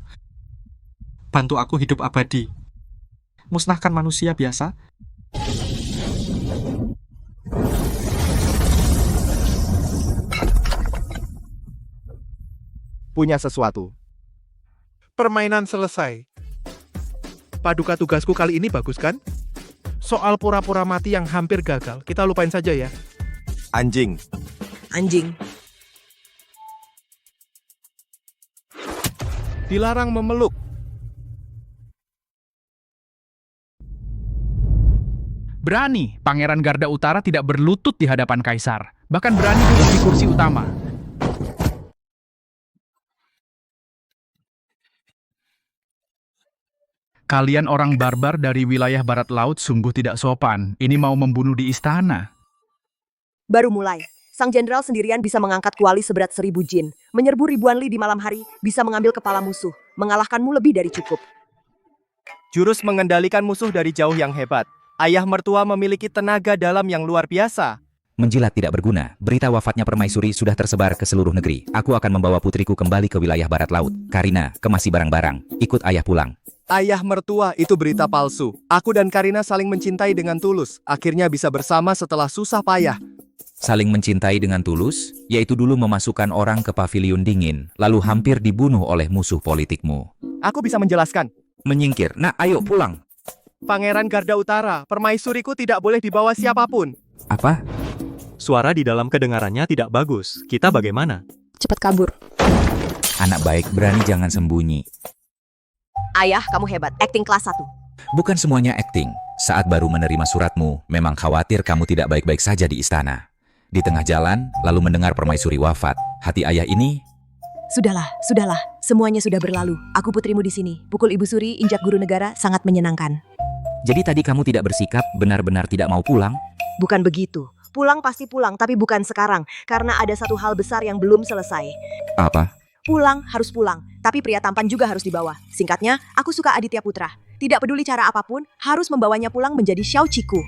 Bantu aku hidup abadi. Musnahkan manusia biasa. Punya sesuatu. Permainan selesai. Paduka, tugasku kali ini bagus kan? Soal pura-pura mati yang hampir gagal, kita lupain saja ya. Anjing. Anjing. Dilarang memeluk. Berani, Pangeran Garda Utara tidak berlutut di hadapan Kaisar. Bahkan berani duduk di kursi utama. Kalian orang barbar dari wilayah barat laut sungguh tidak sopan. Ini mau membunuh di istana. Baru mulai. Sang jenderal sendirian bisa mengangkat kuali seberat 1000 jin. Menyerbu ribuan li di malam hari, bisa mengambil kepala musuh. Mengalahkanmu lebih dari cukup. Jurus mengendalikan musuh dari jauh yang hebat. Ayah mertua memiliki tenaga dalam yang luar biasa. Menjilat tidak berguna. Berita wafatnya permaisuri sudah tersebar ke seluruh negeri. Aku akan membawa putriku kembali ke wilayah barat laut. Karina, kemasi barang-barang. Ikut ayah pulang. Ayah mertua, itu berita palsu. Aku dan Karina saling mencintai dengan tulus. Akhirnya bisa bersama setelah susah payah. Saling mencintai dengan tulus, yaitu dulu memasukkan orang ke paviliun dingin, lalu hampir dibunuh oleh musuh politikmu. Aku bisa menjelaskan. Menyingkir. Nah, ayo pulang. Pangeran Garda Utara, permaisuriku tidak boleh dibawa siapapun. Apa? Suara di dalam kedengarannya tidak bagus. Kita bagaimana? Cepat kabur. Anak baik, berani jangan sembunyi. Ayah, kamu hebat. Akting kelas 1. Bukan semuanya akting. Saat baru menerima suratmu, memang khawatir kamu tidak baik-baik saja di istana. Di tengah jalan, lalu mendengar permaisuri wafat. Hati ayah ini... Sudahlah, sudahlah. Semuanya sudah berlalu. Aku putrimu di sini. Pukul Ibu Suri, injak guru negara, sangat menyenangkan. Jadi tadi kamu tidak bersikap, benar-benar tidak mau pulang? Bukan begitu. Pulang pasti pulang, tapi bukan sekarang. Karena ada satu hal besar yang belum selesai. Apa? Pulang harus pulang, tapi pria tampan juga harus dibawa. Singkatnya, aku suka Aditya Putra. Tidak peduli cara apapun, harus membawanya pulang menjadi Xiao Chiku.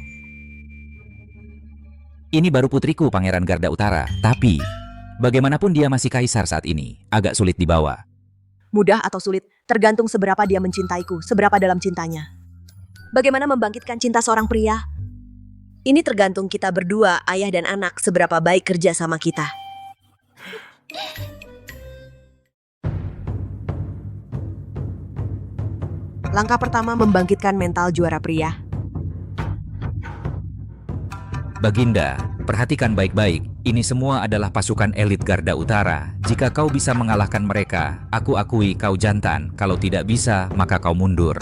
Ini baru putriku, Pangeran Garda Utara. Tapi, bagaimanapun dia masih kaisar saat ini. Agak sulit dibawa. Mudah atau sulit, tergantung seberapa dia mencintaiku, seberapa dalam cintanya. Bagaimana membangkitkan cinta seorang pria? Ini tergantung kita berdua, ayah dan anak, seberapa baik kerja sama kita. Langkah pertama membangkitkan mental juara pria. Baginda, perhatikan baik-baik. Ini semua adalah pasukan elit Garda Utara. Jika kau bisa mengalahkan mereka, aku akui kau jantan. Kalau tidak bisa, maka kau mundur.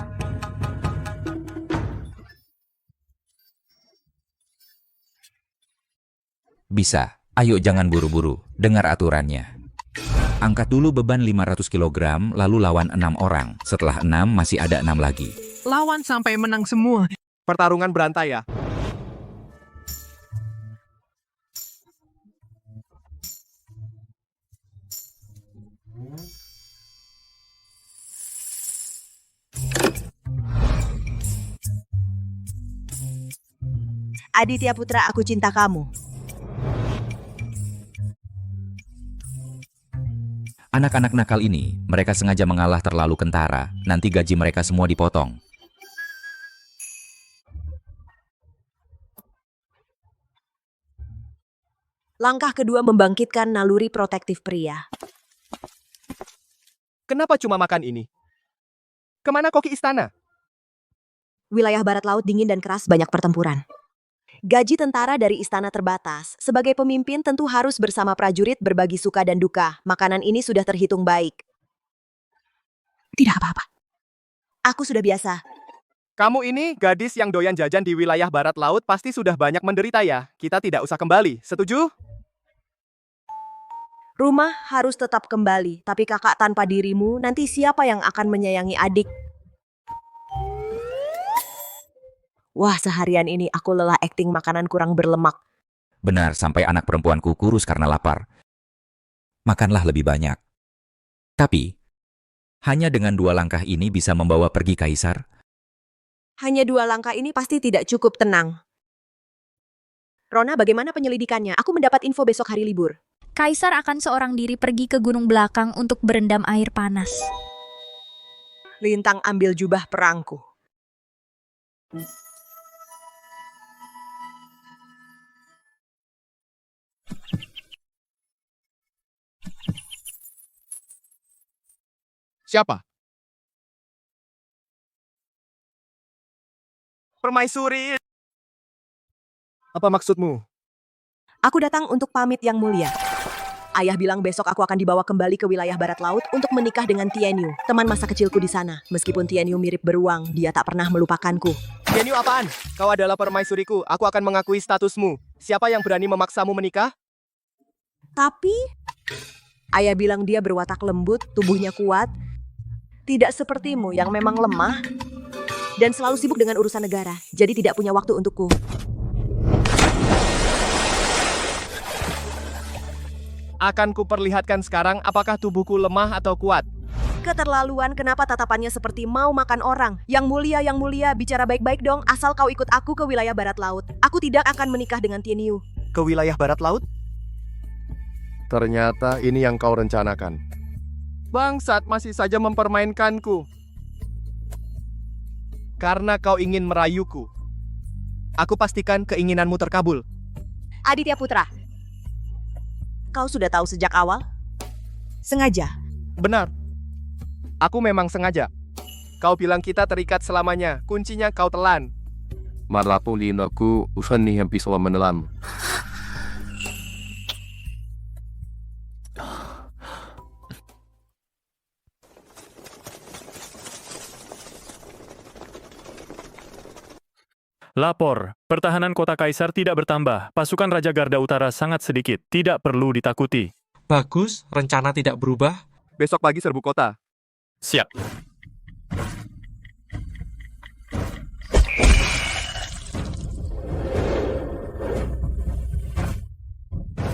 Bisa. Ayo jangan buru-buru. Dengar aturannya. Angkat dulu beban 500 kg, lalu lawan 6 orang. Setelah 6, masih ada 6 lagi. Lawan sampai menang semua. Pertarungan berantai ya. Aditya Putra, aku cinta kamu. Anak-anak nakal ini, mereka sengaja mengalah terlalu kentara. Nanti gaji mereka semua dipotong. Langkah kedua membangkitkan naluri protektif pria. Kenapa cuma makan ini? Kemana kau ke istana? Wilayah barat laut dingin dan keras, banyak pertempuran. Gaji tentara dari istana terbatas. Sebagai pemimpin tentu harus bersama prajurit berbagi suka dan duka. Makanan ini sudah terhitung baik. Tidak apa-apa. Aku sudah biasa. Kamu ini gadis yang doyan jajan di wilayah barat laut pasti sudah banyak menderita ya. Kita tidak usah kembali. Setuju? Rumah harus tetap kembali. Tapi kakak tanpa dirimu, nanti siapa yang akan menyayangi adik? Wah, seharian ini aku lelah akting makanan kurang berlemak. Benar, sampai anak perempuanku kurus karena lapar. Makanlah lebih banyak. Tapi, hanya dengan 2 langkah ini bisa membawa pergi kaisar? Hanya 2 langkah ini pasti tidak cukup tenang. Rona, bagaimana penyelidikannya? Aku mendapat info besok hari libur. Kaisar akan seorang diri pergi ke gunung belakang untuk berendam air panas. Lintang, ambil jubah perangku. Siapa? Permaisuri. Apa maksudmu? Aku datang untuk pamit yang mulia. Ayah bilang besok aku akan dibawa kembali ke wilayah barat laut untuk menikah dengan Tianyu, teman masa kecilku di sana. Meskipun Tianyu mirip beruang, dia tak pernah melupakanku. Tianyu apaan? Kau adalah permaisuriku. Aku akan mengakui statusmu. Siapa yang berani memaksamu menikah? Tapi, ayah bilang dia berwatak lembut, tubuhnya kuat. Tidak sepertimu yang memang lemah dan selalu sibuk dengan urusan negara, jadi tidak punya waktu untukku. Akan kuperlihatkan sekarang apakah tubuhku lemah atau kuat. Keterlaluan, kenapa tatapannya seperti mau makan orang? Yang mulia, bicara baik-baik dong, asal kau ikut aku ke wilayah barat laut. Aku tidak akan menikah dengan Tianyu. Ke wilayah barat laut? Ternyata ini yang kau rencanakan. Bangsat, masih saja mempermainkanku. Karena kau ingin merayuku. Aku pastikan keinginanmu terkabul. Aditya Putra, kau sudah tahu sejak awal? Sengaja? Benar. Aku memang sengaja. Kau bilang kita terikat selamanya. Kuncinya kau telan. Marapulinaku usani yang bisa menelan. Lapor, pertahanan kota Kaisar tidak bertambah. Pasukan Raja Garda Utara sangat sedikit. Tidak perlu ditakuti. Bagus, rencana tidak berubah. Besok pagi serbu kota. Siap.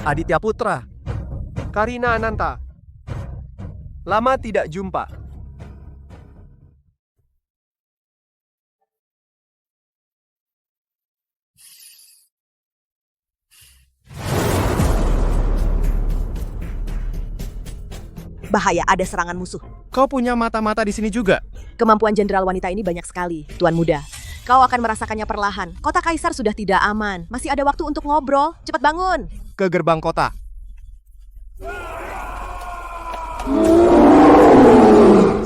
Aditya Putra. Karina Ananta. Lama tidak jumpa. Bahaya, ada serangan musuh. Kau punya mata-mata di sini juga? Kemampuan jenderal wanita ini banyak sekali, Tuan Muda. Kau akan merasakannya perlahan. Kota Kaisar sudah tidak aman. Masih ada waktu untuk ngobrol. Cepat bangun. Ke gerbang kota.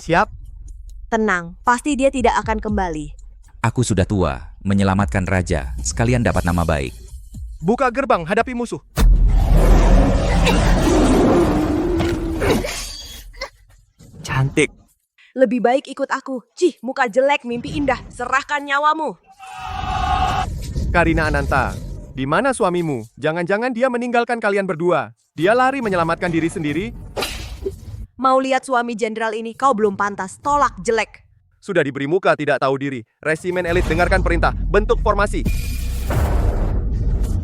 Siap? Tenang, pasti dia tidak akan kembali. Aku sudah tua, menyelamatkan raja, sekalian dapat nama baik. Buka gerbang, hadapi musuh. Cantik. Lebih baik ikut aku. Cih, muka jelek, mimpi indah. Serahkan nyawamu. Karina Ananta, di mana suamimu? Jangan-jangan dia meninggalkan kalian berdua. Dia lari menyelamatkan diri sendiri. Mau lihat suami jenderal ini? Kau belum pantas. Tolak, jelek. Sudah diberi muka tidak tahu diri. Resimen elit dengarkan perintah. Bentuk formasi.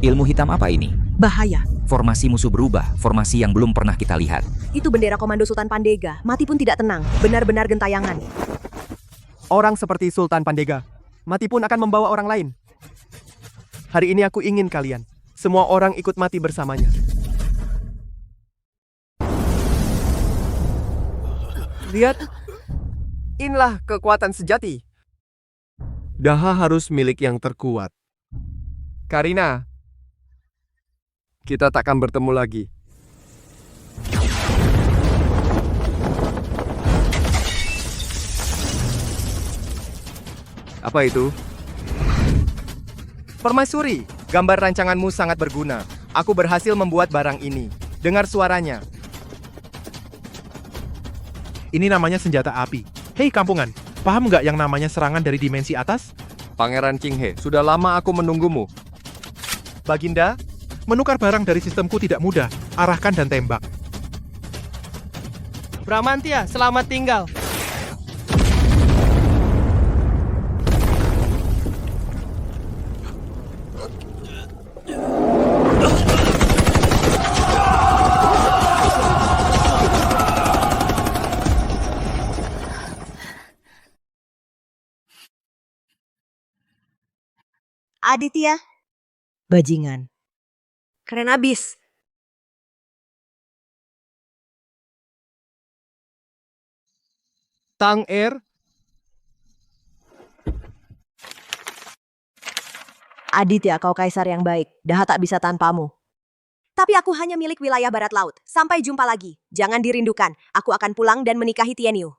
Ilmu hitam apa ini? Bahaya. Formasi musuh berubah, formasi yang belum pernah kita lihat. Itu bendera Komando Sultan Pandega. Mati pun tidak tenang. Benar-benar gentayangan. Orang seperti Sultan Pandega, mati pun akan membawa orang lain. Hari ini aku ingin kalian, semua orang ikut mati bersamanya. Lihat, inilah kekuatan sejati. Daha harus milik yang terkuat. Karina, kita takkan bertemu lagi. Apa itu? Permaisuri, gambar rancanganmu sangat berguna. Aku berhasil membuat barang ini. Dengar suaranya. Ini namanya senjata api. Hei kampungan, paham nggak yang namanya serangan dari dimensi atas? Pangeran Qinghe, sudah lama aku menunggumu. Baginda, menukar barang dari sistemku tidak mudah. Arahkan dan tembak. Bramantia, selamat tinggal. Aditya. Bajingan. Keren abis. Tang Er. Aditya, kau kaisar yang baik. Daha tak bisa tanpamu. Tapi aku hanya milik wilayah barat laut. Sampai jumpa lagi. Jangan dirindukan. Aku akan pulang dan menikahi Tianyu.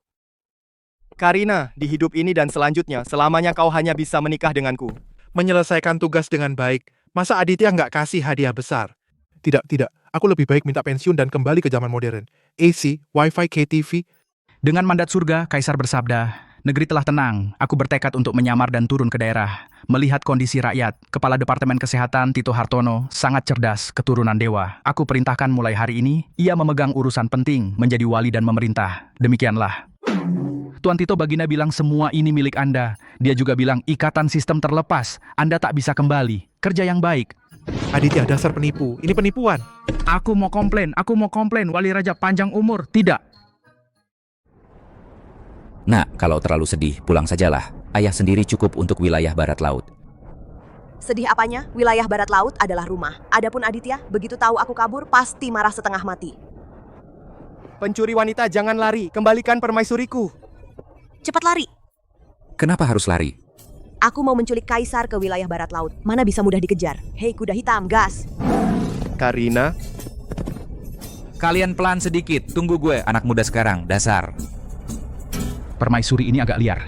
Karina, di hidup ini dan selanjutnya, selamanya kau hanya bisa menikah denganku. Menyelesaikan tugas dengan baik. Masa Aditya nggak kasih hadiah besar? Tidak. Aku lebih baik minta pensiun dan kembali ke zaman modern. AC, Wi-Fi, KTV. Dengan mandat surga, Kaisar bersabda, negeri telah tenang, aku bertekad untuk menyamar dan turun ke daerah. Melihat kondisi rakyat, Kepala Departemen Kesehatan Tito Hartono sangat cerdas, keturunan dewa. Aku perintahkan mulai hari ini, ia memegang urusan penting, menjadi wali dan memerintah. Demikianlah. Tuan Tito Baginda bilang semua ini milik Anda. Dia juga bilang ikatan sistem terlepas, Anda tak bisa kembali. Kerja yang baik. Aditya dasar penipu, ini penipuan. Aku mau komplain, Wali Raja panjang umur. Tidak. Nah, kalau terlalu sedih, pulang sajalah. Ayah sendiri cukup untuk wilayah barat laut. Sedih apanya? Wilayah barat laut adalah rumah. Adapun Aditya, begitu tahu aku kabur, pasti marah setengah mati. Pencuri wanita, jangan lari. Kembalikan permaisuriku. Cepat lari. Kenapa harus lari? Aku mau menculik kaisar ke wilayah barat laut. Mana bisa mudah dikejar. Hei kuda hitam, gas. Karina. Kalian pelan sedikit. Tunggu gue, anak muda sekarang. Dasar. Permaisuri ini agak liar.